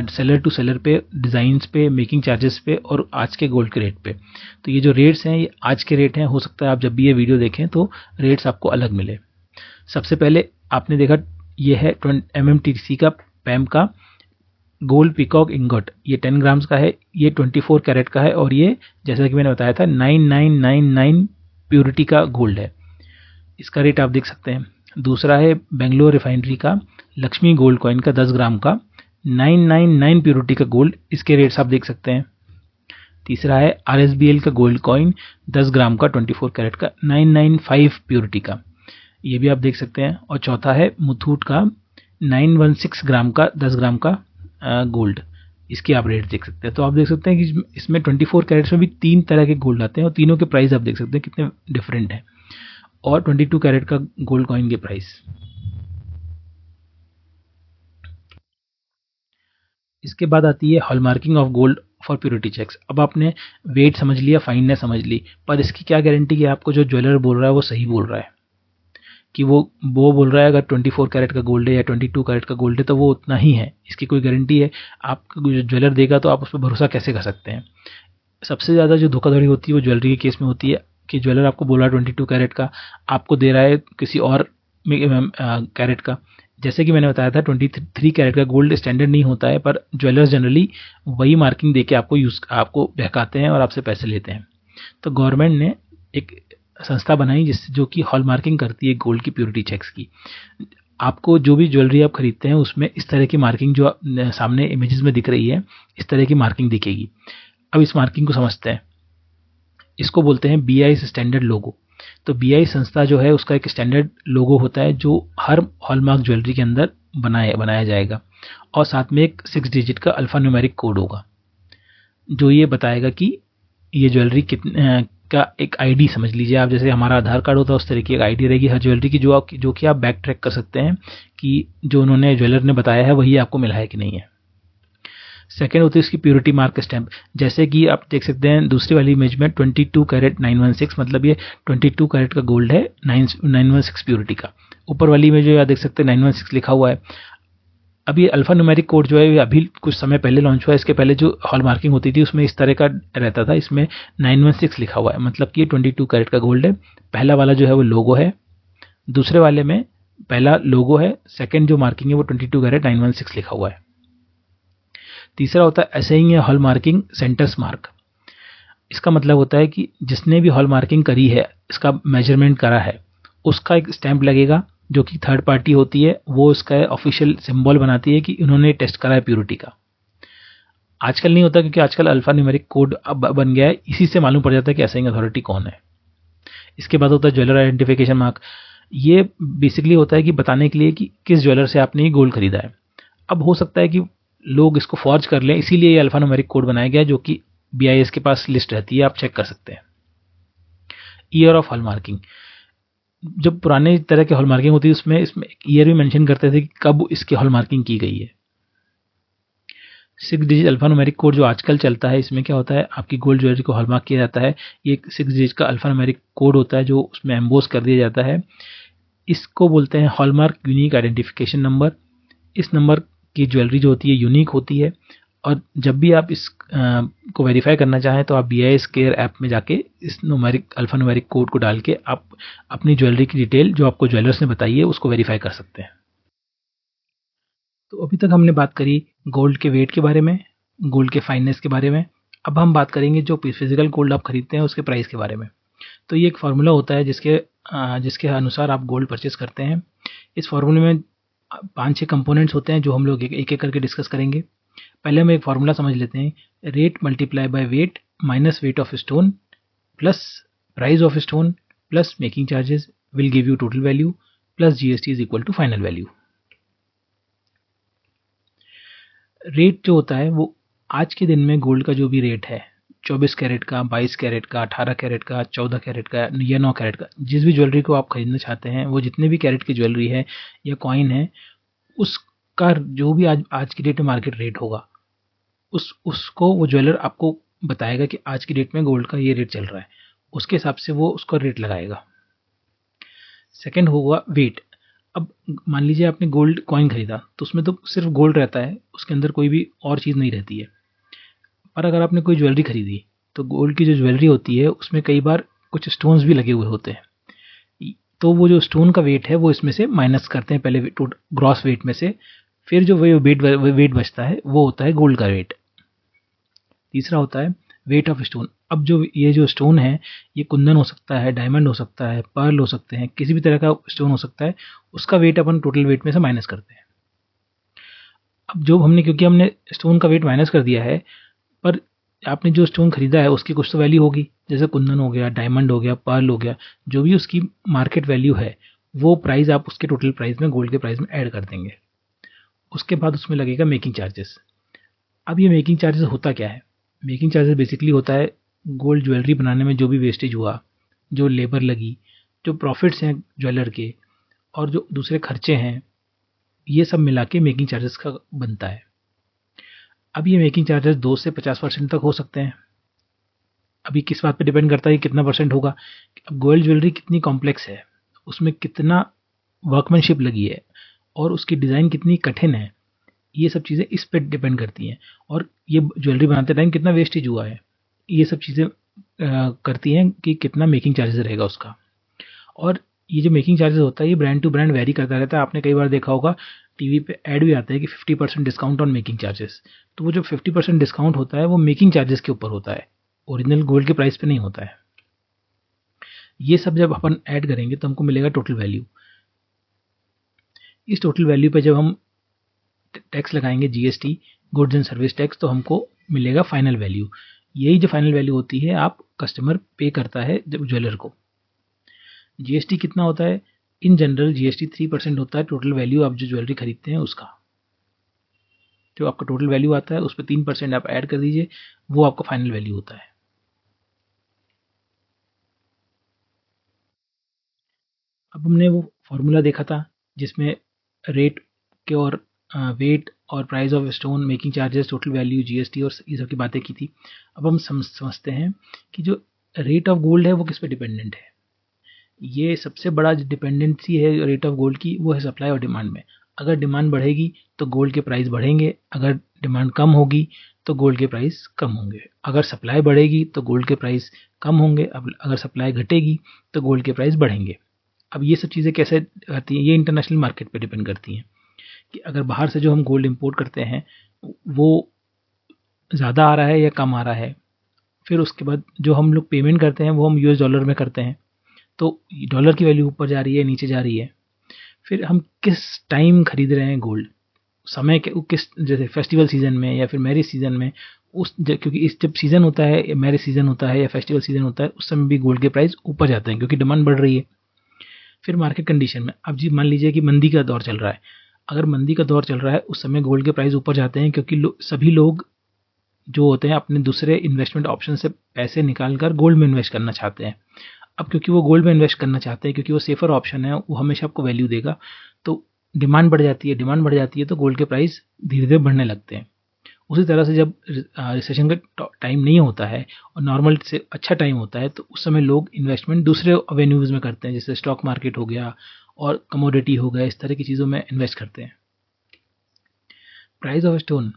B: सेलर टू सेलर पे, डिज़ाइंस पे, मेकिंग चार्जेस पे और आज के गोल्ड के रेट पे। तो ये जो रेट्स हैं ये आज के रेट हैं। हो सकता है आप जब भी ये वीडियो देखें तो रेट्स आपको अलग मिले। सबसे पहले आपने देखा ये है MMTC का पैम का गोल्ड पिकॉक इंगोट। ये 10 ग्राम्स का है, ये 24 कैरेट का है और ये जैसा कि मैंने बताया था 9999 प्योरिटी का गोल्ड है। इसका रेट आप देख सकते हैं। दूसरा है बेंगलोर रिफाइनरी का लक्ष्मी गोल्ड कॉइन का 10 ग्राम का 999 प्योरिटी का गोल्ड, इसके रेट्स आप देख सकते हैं। तीसरा है RSBL का गोल्ड कॉइन 10 ग्राम का 24 कैरेट का 995 प्योरिटी का, ये भी आप देख सकते हैं। और चौथा है मुथूट का 916 ग्राम का 10 ग्राम का गोल्ड, इसकी आप रेट देख सकते हैं। तो आप देख सकते हैं कि इसमें 24 कैरेट्स में भी 3 तरह के गोल्ड आते हैं और तीनों के प्राइस आप देख सकते हैं कितने डिफरेंट हैं, और 22 कैरेट का गोल्ड कॉइन के प्राइस। इसके बाद आती है hallmarking of gold for purity checks. अब आपने वेट समझ लिया, फाइननेस समझ ली, पर इसकी क्या गारंटी कि आपको जो ज्वेलर बोल रहा है वो सही बोल रहा है, कि वो बोल रहा है अगर 24 कैरेट का गोल्ड है या 22 कैरेट का गोल्ड है तो वो उतना ही है, इसकी कोई गारंटी है? आपको जो ज्वेलर देगा तो आप उस पर भरोसा कैसे कर सकते हैं? सबसे ज़्यादा जो धोखाधड़ी होती है वो ज्वेलरी के केस में होती है कि ज्वेलर आपको बोल रहा है 22 कैरेट का, आपको दे रहा है किसी और कैरेट का। जैसे कि मैंने बताया था 23 कैरेट का गोल्ड स्टैंडर्ड नहीं होता है, पर ज्वेलर्स जनरली वही मार्किंग देके आपको बहकाते हैं और आपसे पैसे लेते हैं। तो गवर्नमेंट ने एक संस्था बनाई जो कि हॉल मार्किंग करती है गोल्ड की प्योरिटी चेक्स की। आपको जो भी ज्वेलरी आप खरीदते हैं उसमें इस तरह की मार्किंग जो सामने इमेजेस में दिख रही है, इस तरह की मार्किंग दिखेगी। अब इस मार्किंग को समझते हैं। इसको बोलते हैं BIS स्टैंडर्ड लोगो। तो BIS संस्था जो है उसका एक स्टैंडर्ड लोगो होता है जो हर हॉलमार्क ज्वेलरी के अंदर बनाया जाएगा, और साथ में एक 6 डिजिट का अल्फा न्यूमेरिक कोड होगा जो ये बताएगा कि ये ज्वेलरी का एक आईडी समझ लीजिए आप, जैसे हमारा आधार कार्ड होता है उस तरह की एक आईडी रहेगी हर ज्वेलरी की, जो कि आप बैक ट्रैक कर सकते हैं कि जो उन्होंने ज्वेलर ने बताया है वही आपको मिला है कि नहीं है। सेकेंड होती है इसकी प्योरिटी मार्क स्टैंप। जैसे कि आप देख सकते हैं दूसरी वाली इमेज में 22 कैरेट 916, मतलब ये 22 कैरेट का गोल्ड है 916 प्योरिटी का। ऊपर वाली में जो आप देख सकते हैं 916 लिखा हुआ है। अब ये अल्फा न्यूमेरिक कोड जो है अभी कुछ समय पहले लॉन्च हुआ है। इसके पहले जो हॉल मार्किंग होती थी उसमें इस तरह का रहता था, इसमें 916 लिखा हुआ है, मतलब कि ये 22 कैरेट का गोल्ड है। पहला वाला जो है वो लोगो है, दूसरे वाले में पहला लोगो है, सेकंड जो मार्किंग है वो 22 कैरेट 916 लिखा हुआ है। तीसरा होता है असाइनिंग या हॉल मार्किंग सेंटर्स मार्क। इसका मतलब होता है कि जिसने भी हॉल मार्किंग करी है, इसका मेजरमेंट करा है, उसका एक स्टैंप लगेगा जो कि थर्ड पार्टी होती है, वो उसका ऑफिशियल सिंबल बनाती है कि उन्होंने टेस्ट करा है प्योरिटी का। आजकल नहीं होता क्योंकि आजकल अल्फा न्यूमेरिक कोड अब बन गया है, इसी से मालूम पड़ जाता है कि असाइनिंग अथॉरिटी कौन है। इसके बाद होता है ज्वेलर आइडेंटिफिकेशन मार्क। ये बेसिकली होता है कि बताने के लिए कि किस ज्वेलर से आपने ये गोल्ड खरीदा है। अब हो सकता है कि लोग इसको फॉर्ज कर लें, इसीलिए ये अल्फा न्यूमेरिक कोड बनाया गया जो कि BIS के पास लिस्ट रहती है, आप चेक कर सकते हैं। ईयर ऑफ हॉलमार्किंग, जब पुराने तरह की हॉलमार्किंग होती है उसमें इसमें ईयर भी मेंशन करते थे कि कब इसकी हॉलमार्किंग की गई है। 6 डिजिट अल्फान्यूमेरिक कोड जो आजकल चलता है, इसमें क्या होता है, आपकी गोल्ड ज्वेलरी को हॉलमार्क किया जाता है। ये एक 6 डिजिट का अल्फान्यूमेरिक कोड होता है जो उसमें एम्बोस कर दिया जाता है। इसको बोलते हैं हॉलमार्क यूनिक आइडेंटिफिकेशन नंबर। इस नंबर की ज्वेलरी जो होती है यूनिक होती है, और जब भी आप इस को वेरीफाई करना चाहें तो आप BIS केयर ऐप में जाके इस अल्फान्यूमेरिक कोड को डाल के आप अपनी ज्वेलरी की डिटेल जो आपको ज्वेलर्स ने बताई है उसको वेरीफाई कर सकते हैं। तो अभी तक हमने बात करी गोल्ड के वेट के बारे में, गोल्ड के फाइननेस के बारे में। अब हम बात करेंगे जो फिजिकल गोल्ड आप खरीदते हैं उसके प्राइस के बारे में। तो ये एक फार्मूला होता है जिसके अनुसार आप गोल्ड परचेस करते हैं। इस फार्मूले में 5-6 कंपोनेंट्स होते हैं जो हम लोग एक एक करके डिस्कस करेंगे। पहले हम एक फार्मूला समझ लेते हैं, rate multiply by weight minus weight of stone plus price of stone plus making charges will give you total value plus GST is equal to final value. Rate जो होता है वो आज के दिन में गोल्ड का जो भी रेट है, 24 कैरेट का, 22 कैरेट का, 18 कैरेट का, 14 कैरेट का या 9 कैरेट का, जिस भी ज्वेलरी को आप खरीदना चाहते हैं, वो जितने भी कैरेट की ज्वेलरी है या कॉइन है, उसका जो भी आज की डेट में मार्केट रेट होगा, उसको वो ज्वेलर आपको बताएगा कि आज की डेट में गोल्ड का ये रेट चल रहा है, उसके हिसाब से वो उसका रेट लगाएगा। सेकेंड होगा वेट। अब मान लीजिए आपने गोल्ड कॉइन खरीदा तो उसमें तो सिर्फ गोल्ड रहता है, उसके अंदर कोई भी और चीज़ नहीं रहती है। पर अगर आपने कोई ज्वेलरी खरीदी तो गोल्ड की जो ज्वेलरी होती है उसमें कई बार कुछ स्टोन्स भी लगे हुए होते हैं, तो वो जो स्टोन का वेट है वो इसमें से माइनस करते हैं पहले ग्रॉस वेट में से, फिर जो वेट बचता है वो होता है गोल्ड का वेट। तीसरा होता है वेट ऑफ स्टोन। अब ये जो स्टोन है ये कुंदन हो सकता है, डायमंड हो सकता है, पर्ल हो सकते हैं, किसी भी तरह का स्टोन हो सकता है, उसका वेट अपन टोटल वेट में से माइनस करते हैं। अब क्योंकि हमने स्टोन का वेट माइनस कर दिया है, पर आपने जो स्टोन खरीदा है उसकी कुछ तो वैल्यू होगी, जैसे कुंदन हो गया, डायमंड हो गया, पर्ल हो गया, जो भी उसकी मार्केट वैल्यू है वो प्राइस आप उसके टोटल प्राइस में, गोल्ड के प्राइस में ऐड कर देंगे। उसके बाद उसमें लगेगा मेकिंग चार्जेस। अब ये मेकिंग चार्जेस होता क्या है? मेकिंग चार्जेस बेसिकली होता है गोल्ड ज्वेलरी बनाने में जो भी वेस्टेज हुआ, जो लेबर लगी, जो प्रॉफिट्स हैं ज्वेलर के, और जो दूसरे खर्चे हैं, ये सब मिला के मेकिंग चार्जेस का बनता है। अब ये मेकिंग चार्जेस 2 से 50% तक हो सकते हैं। अभी किस बात पे डिपेंड करता है कि कितना परसेंट होगा। अब गोल्ड ज्वेलरी कितनी कॉम्प्लेक्स है, उसमें कितना वर्कमैनशिप लगी है और उसकी डिज़ाइन कितनी कठिन है, ये सब चीज़ें इस पे डिपेंड करती हैं। और ये ज्वेलरी बनाते टाइम कितना वेस्टेज हुआ है, ये सब चीज़ें करती हैं कि कितना मेकिंग चार्जेस रहेगा उसका। और ये जो मेकिंग चार्जेस होता है ये ब्रांड टू ब्रांड वेरी करता रहता है। आपने कई बार देखा होगा टीवी पे ऐड भी आता है कि 50% डिस्काउंट ऑन मेकिंग चार्जेस। तो वो जो 50% डिस्काउंट होता है वो मेकिंग चार्जेस के ऊपर होता है, ओरिजिनल गोल्ड के प्राइस पे नहीं होता है। ये सब जब अपन ऐड करेंगे तो हमको मिलेगा टोटल वैल्यू। इस टोटल वैल्यू पे जब हम टैक्स लगाएंगे, GST, goods and service tax, तो हमको मिलेगा फाइनल वैल्यू। यही जो फाइनल वैल्यू होती है आप कस्टमर पे करता है जब ज्वेलर को। GST कितना होता है? इन जनरल GST 3% होता है टोटल वैल्यू आप जो ज्वेलरी खरीदते हैं उसका। जो आपका टोटल वैल्यू आता है उस पर 3% आप ऐड कर दीजिए, वो आपका फाइनल वैल्यू होता है। अब हमने वो फॉर्मूला देखा था जिसमें रेट के और वेट और price of stone, making charges, total value, GST और ये सब की बातें की थी। अब हम समझते हैं कि जो रेट ऑफ गोल्ड है वो किस पे डिपेंडेंट है। ये सबसे बड़ा जो डिपेंडेंसी है रेट ऑफ गोल्ड की, वो है सप्लाई और डिमांड में। अगर डिमांड बढ़ेगी तो गोल्ड के प्राइस बढ़ेंगे, अगर डिमांड कम होगी तो गोल्ड के प्राइस कम होंगे। अगर सप्लाई बढ़ेगी तो गोल्ड के प्राइस कम होंगे, अब अगर सप्लाई घटेगी तो गोल्ड के प्राइस बढ़ेंगे। अब ये सब चीज़ें कैसे आती हैं? ये इंटरनेशनल मार्केट पे डिपेंड करती हैं कि अगर बाहर से जो हम गोल्ड इंपोर्ट करते हैं वो ज़्यादा आ रहा है या कम आ रहा है। फिर उसके बाद जो हम लोग पेमेंट करते हैं वो हम US डॉलर में करते हैं, तो डॉलर की वैल्यू ऊपर जा रही है, नीचे जा रही है। फिर हम किस टाइम खरीद रहे हैं गोल्ड, समय के किस, जैसे फेस्टिवल सीजन में या फिर मैरिज सीजन में, क्योंकि इस जब सीज़न होता है, मैरिज सीजन होता है या फेस्टिवल सीजन होता है, उस समय भी गोल्ड के प्राइस ऊपर जाते हैं क्योंकि डिमांड बढ़ रही है। फिर मार्केट कंडीशन में, अब जी मान लीजिए कि मंदी का दौर चल रहा है, अगर मंदी का दौर चल रहा है उस समय गोल्ड के प्राइस ऊपर जाते हैं क्योंकि सभी लोग जो होते हैं अपने दूसरे इन्वेस्टमेंट ऑप्शन से पैसे निकाल कर गोल्ड में इन्वेस्ट करना चाहते हैं। अब क्योंकि वो गोल्ड में इन्वेस्ट करना चाहते हैं, क्योंकि वो सेफर ऑप्शन है, वो हमेशा आपको वैल्यू देगा, तो डिमांड बढ़ जाती है। डिमांड बढ़ जाती है तो गोल्ड के प्राइस धीरे धीरे बढ़ने लगते हैं। उसी तरह से जब रिसेशन का टाइम नहीं होता है और नॉर्मल से अच्छा टाइम होता है, तो उस समय लोग इन्वेस्टमेंट दूसरे वेन्यूज़ में करते हैं, जैसे स्टॉक मार्केट हो गया और कमोडिटी हो गया, इस तरह की चीज़ों में इन्वेस्ट करते हैं। Price of stone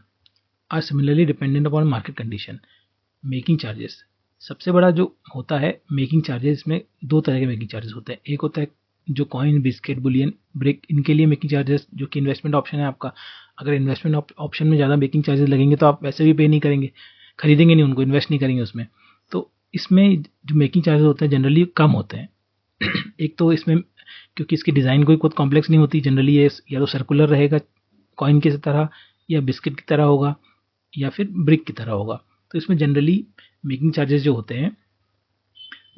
B: are similarly dependent upon market condition. Making charges सबसे बड़ा जो होता है मेकिंग चार्जेस में, दो तरह के मेकिंग चार्जेस होते हैं। एक होता है जो कॉइन, बिस्किट, बुलियन, ब्रिक, इनके लिए मेकिंग चार्जेस जो कि इन्वेस्टमेंट ऑप्शन है आपका। अगर इन्वेस्टमेंट ऑप्शन में ज़्यादा मेकिंग चार्जेस लगेंगे तो आप वैसे भी पे नहीं करेंगे, खरीदेंगे नहीं उनको, इन्वेस्ट नहीं करेंगे उसमें। तो इसमें जो मेकिंग चार्जेस होते हैं जनरली कम होते हैं। एक तो इसमें क्योंकि इसकी डिज़ाइन कोई बहुत कॉम्प्लेक्स नहीं होती, जनरली ये या तो सर्कुलर रहेगा कॉइन की तरह, या बिस्किट की तरह होगा, या फिर ब्रिक की तरह होगा। तो इसमें जनरली मेकिंग चार्जेस जो होते हैं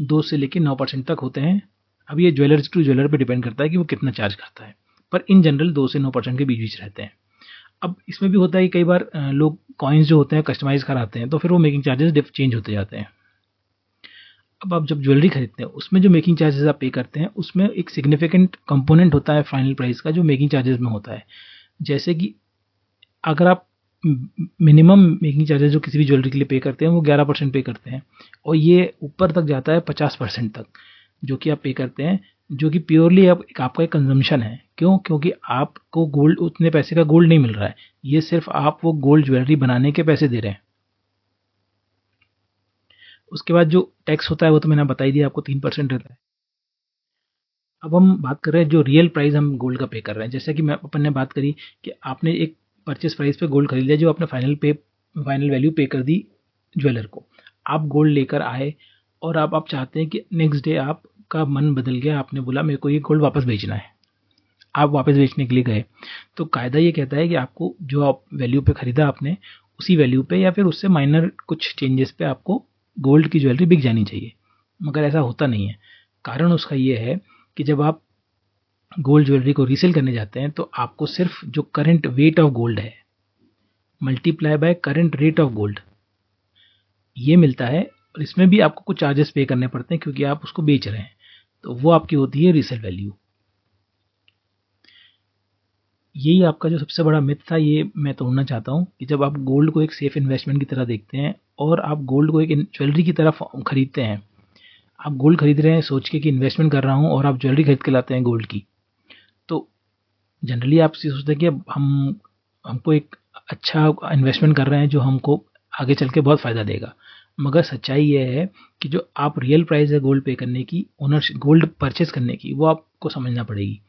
B: 2 से लेकर 9% तक होते हैं। अब ये ज्वेलर टू ज्वेलर पे डिपेंड करता है कि वो कितना चार्ज करता है, पर इन जनरल 2 से 9% के बीच बीच रहते हैं। अब इसमें भी होता है कि कई बार लोग कॉइन्स जो होते हैं कस्टमाइज कराते हैं, तो फिर वो मेकिंग चार्जेस चेंज होते जाते हैं। अब आप जब ज्वेलरी खरीदते हैं उसमें जो मेकिंग चार्जेस आप पे करते हैं, उसमें एक सिग्निफिकेंट कंपोनेंट होता है फाइनल प्राइस का जो मेकिंग चार्जेस में होता है। जैसे कि अगर आप मिनिमम मेकिंग चार्जेस जो किसी भी ज्वेलरी के लिए पे करते हैं वो 11% पे करते हैं, और ये ऊपर तक जाता है 50% तक जो कि आप पे करते हैं, जो कि प्योरली आपका एक कंजम्पशन है। क्यों? क्योंकि आपको गोल्ड, उतने पैसे का गोल्ड नहीं मिल रहा है, ये सिर्फ आप वो गोल्ड ज्वेलरी बनाने के पैसे दे रहे हैं। उसके बाद जो टैक्स होता है वो तो मैंने बता ही दिया आपको, 3% रहता है। अब हम बात कर रहे हैं जो रियल प्राइस हम गोल्ड का पे कर रहे हैं। जैसे कि मैं अपन ने बात करी कि आपने एक परचेस प्राइस पे गोल्ड खरीद लिया, जो आपने फाइनल वैल्यू पे कर दी ज्वेलर को। आप गोल्ड लेकर आए और आप चाहते हैं कि नेक्स्ट डे आपका मन बदल गया, आपने बोला मेरे को ये गोल्ड वापस बेचना है, आप वापस बेचने के लिए गए, तो कायदा ये कहता है कि आपको जो आप वैल्यू पे खरीदा आपने, उसी वैल्यू पे या फिर उससे माइनर कुछ चेंजेस पे आपको गोल्ड की ज्वेलरी बिक जानी चाहिए। मगर ऐसा होता नहीं है। कारण उसका ये है कि जब आप गोल्ड ज्वेलरी को रीसेल करने जाते हैं तो आपको सिर्फ जो करंट वेट ऑफ गोल्ड है multiply by current rate of gold ये मिलता है, और इसमें भी आपको कुछ चार्जेस पे करने पड़ते हैं क्योंकि आप उसको बेच रहे हैं, तो वो आपकी होती है रीसेल वैल्यू। यही आपका जो सबसे बड़ा मिथ था, ये मैं तोड़ना चाहता हूँ कि जब आप गोल्ड को एक सेफ इन्वेस्टमेंट की तरह देखते हैं और आप गोल्ड को एक ज्वेलरी की तरह खरीदते हैं, आप गोल्ड खरीद रहे हैं सोच के कि इन्वेस्टमेंट कर रहा हूँ, और आप ज्वेलरी खरीद के लाते हैं गोल्ड की, तो जनरली आप सोचते हैं कि अब हमको एक अच्छा इन्वेस्टमेंट कर रहे हैं जो हमको आगे चल के बहुत फ़ायदा देगा। मगर सच्चाई ये है कि जो आप रियल प्राइस है गोल्ड पे करने की, ओनरशिप गोल्ड परचेस करने की, वो आपको समझना पड़ेगी।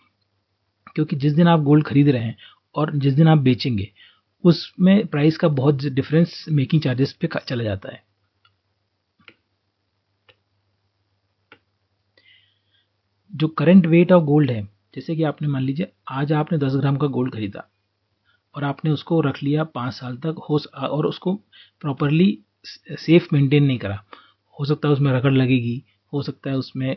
B: क्योंकि जिस दिन आप गोल्ड खरीद रहे हैं और जिस दिन आप बेचेंगे, उसमें प्राइस का बहुत डिफरेंस मेकिंग चार्जेस पे चला जाता है। जो करंट वेट ऑफ गोल्ड है, जैसे कि आपने मान लीजिए आज आपने 10 ग्राम का गोल्ड खरीदा और आपने उसको रख लिया 5 साल तक और उसको प्रॉपरली सेफ मेंटेन नहीं करा, हो सकता है उसमें रगड़ लगेगी, हो सकता है उसमें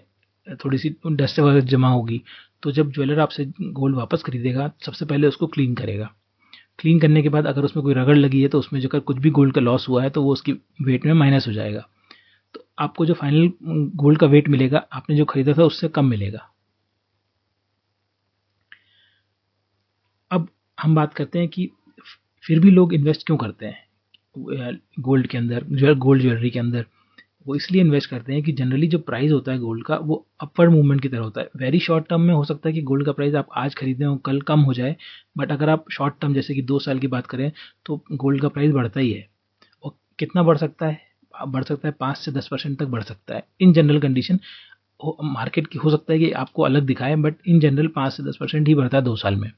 B: थोड़ी सी डस्ट वगैरह जमा होगी, तो जब ज्वेलर आपसे गोल्ड वापस खरीदेगा सबसे पहले उसको क्लीन करेगा। क्लीन करने के बाद अगर उसमें कोई रगड़ लगी है तो उसमें जो कुछ भी गोल्ड का लॉस हुआ है तो वो उसकी वेट में माइनस हो जाएगा, तो आपको जो फाइनल गोल्ड का वेट मिलेगा आपने जो खरीदा था उससे कम मिलेगा। अब हम बात करते हैं कि फिर भी लोग इन्वेस्ट क्यों करते हैं गोल्ड के अंदर, गोल्ड ज्वेलरी के अंदर। वो इसलिए इन्वेस्ट करते हैं कि जनरली जो प्राइस होता है गोल्ड का वो अपवर्ड मूवमेंट की तरह होता है। वेरी शॉर्ट टर्म में हो सकता है कि गोल्ड का प्राइस आप आज खरीदे हो कल कम हो जाए, बट अगर आप शॉर्ट टर्म जैसे कि 2 साल की बात करें तो गोल्ड का प्राइस बढ़ता ही है। और कितना बढ़ सकता है? बढ़ सकता है 5 से 10% तक बढ़ सकता है इन जनरल कंडीशन। मार्केट की हो सकता है कि आपको अलग दिखाए, बट इन जनरल 5 से 10% ही बढ़ता है 2 साल में।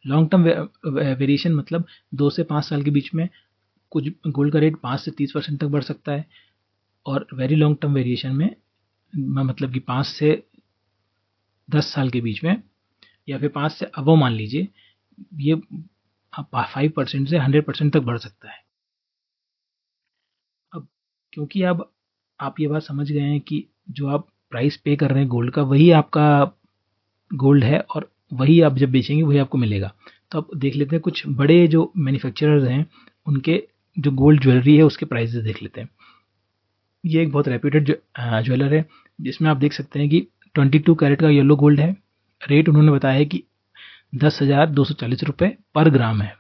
B: लॉन्ग टर्म वेरिएशन मतलब 2 से 5 साल के बीच में कुछ गोल्ड का रेट 5 से 30% तक बढ़ सकता है, और वेरी लॉन्ग टर्म वेरिएशन में मतलब कि 5 से 10 साल के बीच में या फिर 5 से अबव मान लीजिए, ये 5% से 100% तक बढ़ सकता है। अब क्योंकि अब आप ये बात समझ गए हैं कि जो आप प्राइस पे कर रहे हैं गोल्ड का वही आपका गोल्ड है और वही आप जब बेचेंगे वही आपको मिलेगा, तो अब देख लेते हैं कुछ बड़े जो मैन्युफैक्चरर्स हैं उनके जो गोल्ड ज्वेलरी है उसके प्राइसेस देख लेते हैं। ये एक बहुत रेप्यूटेड ज्वेलर है, जिसमें आप देख सकते हैं कि 22 कैरेट का येलो गोल्ड है। रेट उन्होंने बताया है कि 10,240 रुपये पर ग्राम है।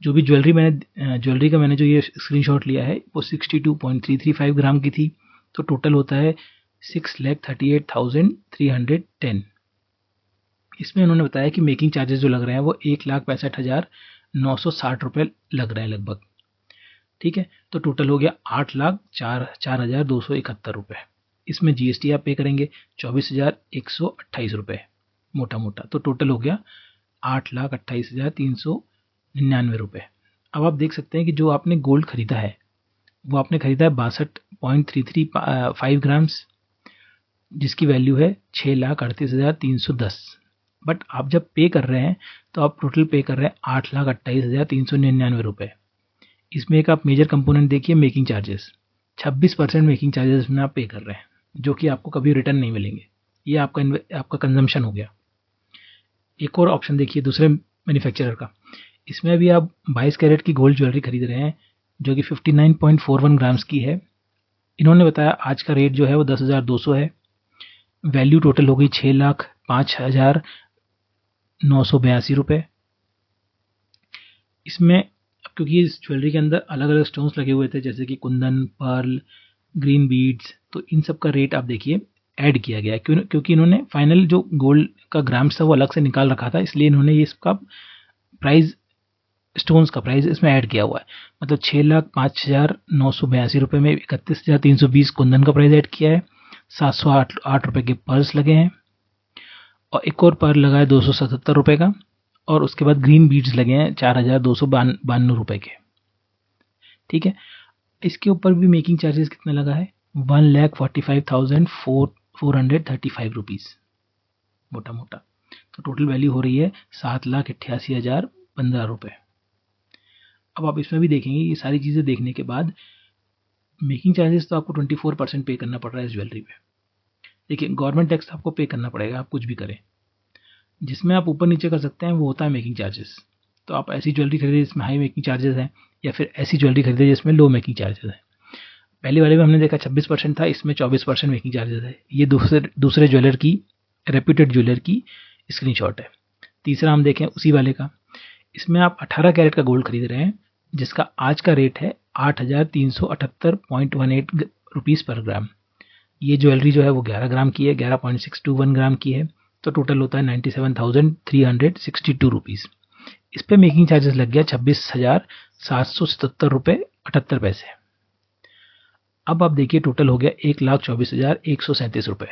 B: जो भी ज्वेलरी का मैंने जो ये स्क्रीनशॉट लिया है वो 62.335 ग्राम की थी, तो टोटल होता है 6,38,310। इसमें उन्होंने बताया कि मेकिंग चार्जेस जो लग रहे हैं वो 1,65,960 रुपये लग रहे हैं लगभग। ठीक है, तो टोटल हो गया 8,04,271 रुपये। इसमें जीएसटी आप पे करेंगे 24,128 रुपये मोटा मोटा, तो टोटल हो गया 8,28,399 रुपये। अब आप देख सकते हैं कि जो आपने गोल्ड खरीदा है वो आपने खरीदा है 62.335 ग्राम्स, जिसकी वैल्यू है 6,38,310। बट आप जब पे कर रहे हैं तो आप टोटल पे कर रहे हैं 8,28,399 रुपये। इसमें एक आप मेजर कंपोनेंट देखिए, मेकिंग चार्जेस 26% मेकिंग चार्जेस में आप पे कर रहे हैं, जो कि आपको कभी रिटर्न नहीं मिलेंगे। ये आपका कंजम्पशन हो गया। एक और ऑप्शन देखिए दूसरे मैन्युफैक्चरर का, इसमें भी आप 22 कैरेट की गोल्ड ज्वेलरी खरीद रहे हैं जो कि 59.41 ग्राम्स की है। इन्होंने बताया आज का रेट जो है वो 10,200 है। वैल्यू टोटल हो गई 6,05,982 रुपये। इसमें क्योंकि इस ज्वेलरी के अंदर अलग अलग स्टोन्स लगे हुए थे जैसे कि कुंदन, पर्ल, ग्रीन बीड्स, तो इन सब का रेट आप देखिए ऐड किया गया है क्योंकि इन्होंने फाइनल जो गोल्ड का ग्राम्स था वो अलग से निकाल रखा था, इसलिए इन्होंने ये इसका प्राइस, स्टोन्स का प्राइस इसमें ऐड किया हुआ है। मतलब 6,05,982 रुपये में 31,320 कुंदन का प्राइस ऐड किया है, 708 रुपये के पर्ल्स लगे हैं और एक और पर्ल लगा है 277 रुपये का, और उसके बाद ग्रीन बीड्स लगे हैं 4,292 रुपये के। ठीक है, इसके ऊपर भी मेकिंग चार्जेस कितना लगा है 1,45,435 रुपीज़ मोटा मोटा, तो टोटल वैल्यू हो रही है 7,88,015 रुपये। अब आप इसमें भी देखेंगे ये सारी चीज़ें देखने के बाद मेकिंग चार्जेस तो आपको 24% पे करना पड़ रहा है इस ज्वेलरी पे। देखिए गवर्नमेंट टैक्स आपको पे करना पड़ेगा, आप कुछ भी करें। जिसमें आप ऊपर नीचे कर सकते हैं वो होता है मेकिंग चार्जेस। तो आप ऐसी ज्वेलरी खरीदें जिसमें हाई मेकिंग चार्जेस हैं, या फिर ऐसी ज्वेलरी खरीदें जिसमें लो मेकिंग चार्जेस हैं। पहले वाले में हमने देखा 26% था, इसमें 24% मेकिंग चार्जेस है। ये दूसरे ज्वेलर की, रेप्यूटेड ज्वेलर की स्क्रीनशॉट है। तीसरा हम देखें उसी वाले का, इसमें आप 18 कैरेट का गोल्ड खरीद रहे हैं जिसका आज का रेट है 8,378.18 रुपीज़ पर ग्राम। ये ज्वेलरी जो है वो 11 ग्राम की है, 11.621 ग्राम की है, तो टोटल होता है 97,362 रुपीज़। इस पर मेकिंग चार्जेस लग गया 26,777 रुपये 78 पैसे। अब आप देखिए टोटल हो गया 1,24,137 रुपये।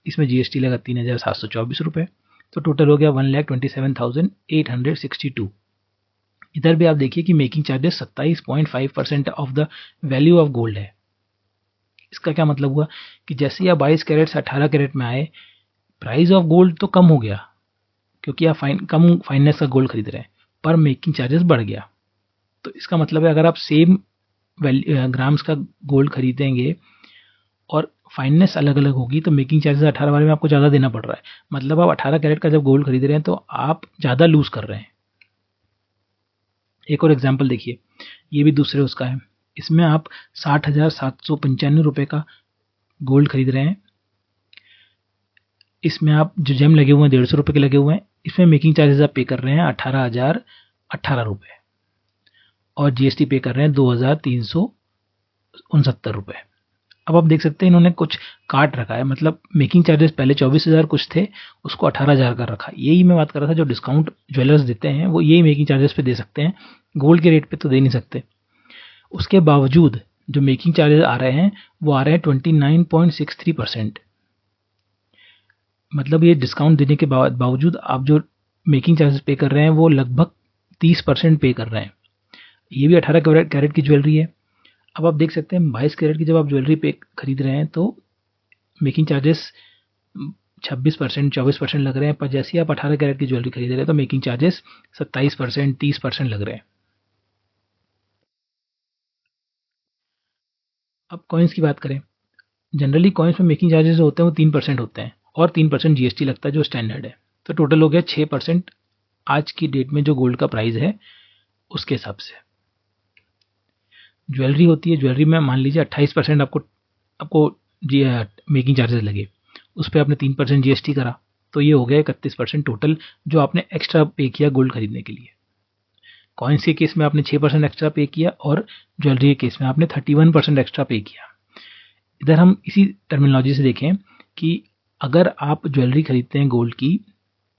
B: इसमें जीएसटी लगा 3,724 रुपये, तो टोटल हो गया 1,27,862। इधर भी आप देखिए कि making charges 27.5% of the value of gold है। इसका क्या मतलब हुआ कि जैसे ही आप 22 कैरेट से 18 कैरेट में आए, प्राइस ऑफ गोल्ड तो कम हो गया क्योंकि आप कम फाइनेंस का गोल्ड खरीद रहे हैं, पर मेकिंग चार्जेस बढ़ गया। तो इसका मतलब है अगर आप सेम ग्राम्स का गोल्ड खरीदेंगे और फाइनेंस अलग अलग होगी तो मेकिंग चार्जेस 18 वाले में आपको ज़्यादा देना पड़ रहा है। मतलब आप 18 कैरेट का जब गोल्ड खरीद रहे हैं तो आप ज़्यादा लूज़ कर रहे हैं। एक और एग्जांपल देखिए, ये भी दूसरे उसका है। इसमें आप 60,795 रुपये का गोल्ड खरीद रहे हैं। इसमें आप जो जेम लगे हुए हैं 150 रुपये के लगे हुए हैं। इसमें मेकिंग चार्जेस आप पे कर रहे हैं 18,018 रुपये और जीएसटी पे कर रहे हैं 2,369 रुपये। अब आप देख सकते हैं इन्होंने कुछ काट रखा है, मतलब मेकिंग चार्जेस पहले 24,000 कुछ थे, उसको 18,000 कर रखा। यही मैं बात कर रहा था, जो डिस्काउंट ज्वेलर्स देते हैं वो यही मेकिंग चार्जेस पे दे सकते हैं, गोल्ड के रेट पे तो दे नहीं सकते। उसके बावजूद जो मेकिंग चार्जेस आ रहे हैं वो आ रहे हैं 29.63%। मतलब ये डिस्काउंट देने के बावजूद आप जो मेकिंग चार्जेस पे कर रहे हैं वो लगभग 30% पे कर रहे हैं। ये भी 18 कैरेट की ज्वेलरी है। अब आप देख सकते हैं 22 कैरेट की जब आप ज्वेलरी पे खरीद रहे हैं तो मेकिंग चार्जेस 26%, 24% लग रहे हैं, पर जैसे ही आप 18 कैरेट की ज्वेलरी खरीद रहे हैं तो मेकिंग चार्जेस 27%, 30% लग रहे हैं। अब कॉइन्स की बात करें, जनरली कॉइन्स में मेकिंग चार्जेस जो होते हैं वो 3% होते हैं और 3% जीएसटी लगता है जो स्टैंडर्ड है, तो टोटल हो गया 6% आज की डेट में जो गोल्ड का प्राइस है उसके हिसाब से। ज्वेलरी होती है, ज्वेलरी में मान लीजिए 28% आपको आपको जी मेकिंग चार्जेस लगे, उस पर आपने 3% GST करा, तो ये हो गया 31% टोटल जो आपने एक्स्ट्रा पे किया गोल्ड खरीदने के लिए। कॉइन्स के केस में आपने 6% एक्स्ट्रा पे किया और ज्वेलरी के केस में आपने 31% एक्स्ट्रा पे किया। इधर हम इसी टर्मिनोलॉजी से देखें कि अगर आप ज्वेलरी खरीदते हैं गोल्ड की,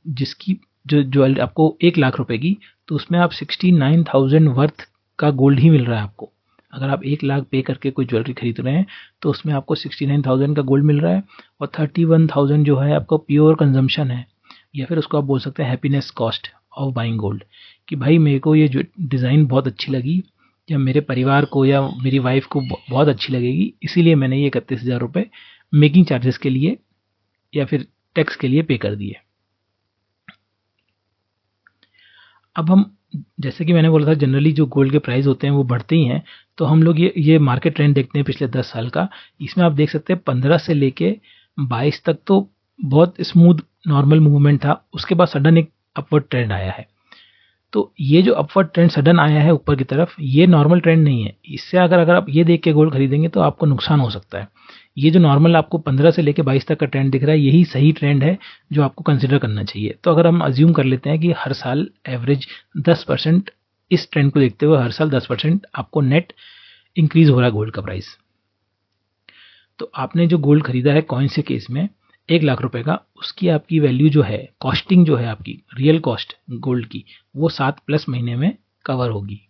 B: जिसकी जो ज्वेलरी आपको 1 लाख रुपए की, तो उसमें आप 69,000 वर्थ का गोल्ड ही मिल रहा है आपको। अगर आप 1 लाख पे करके कोई ज्वेलरी खरीद रहे हैं तो उसमें आपको 69,000 का गोल्ड मिल रहा है, और 31,000 जो है आपका प्योर कंजम्पशन है, या फिर उसको आप बोल सकते हैं happiness cost of buying gold, कि भाई मेरे को ये जो डिज़ाइन बहुत अच्छी लगी, या मेरे परिवार को या मेरी वाइफ को बहुत अच्छी लगेगी, इसीलिए मैंने ये 31,000 रुपये मेकिंग चार्जेस के लिए या फिर टैक्स के लिए पे कर दिए। अब हम, जैसे कि मैंने बोला था, जनरली जो गोल्ड के प्राइस होते हैं वो बढ़ते ही हैं, तो हम लोग ये मार्केट ट्रेंड देखते हैं पिछले 10 साल का। इसमें आप देख सकते हैं 15 से लेके 22 तक तो बहुत स्मूथ नॉर्मल मूवमेंट था, उसके बाद सडन एक अपवर्ड ट्रेंड आया है। तो ये जो अपवर्ड ट्रेंड सडन आया है ऊपर की तरफ, ये नॉर्मल ट्रेंड नहीं है। इससे अगर आप ये देख के गोल्ड खरीदेंगे तो आपको नुकसान हो सकता है। ये जो नॉर्मल आपको 15 से लेके 22 तक का ट्रेंड दिख रहा है, यही सही ट्रेंड है जो आपको कंसिडर करना चाहिए। तो अगर हम अज्यूम कर लेते हैं कि हर साल एवरेज 10%, इस ट्रेंड को देखते हुए हर साल 10% आपको नेट इंक्रीज हो रहा है गोल्ड का प्राइस, तो आपने जो गोल्ड खरीदा है कॉइन्स के केस में 1 लाख रुपए का, उसकी आपकी वैल्यू जो है, कॉस्टिंग जो है आपकी रियल कॉस्ट गोल्ड की, वो 7+ महीने में कवर होगी,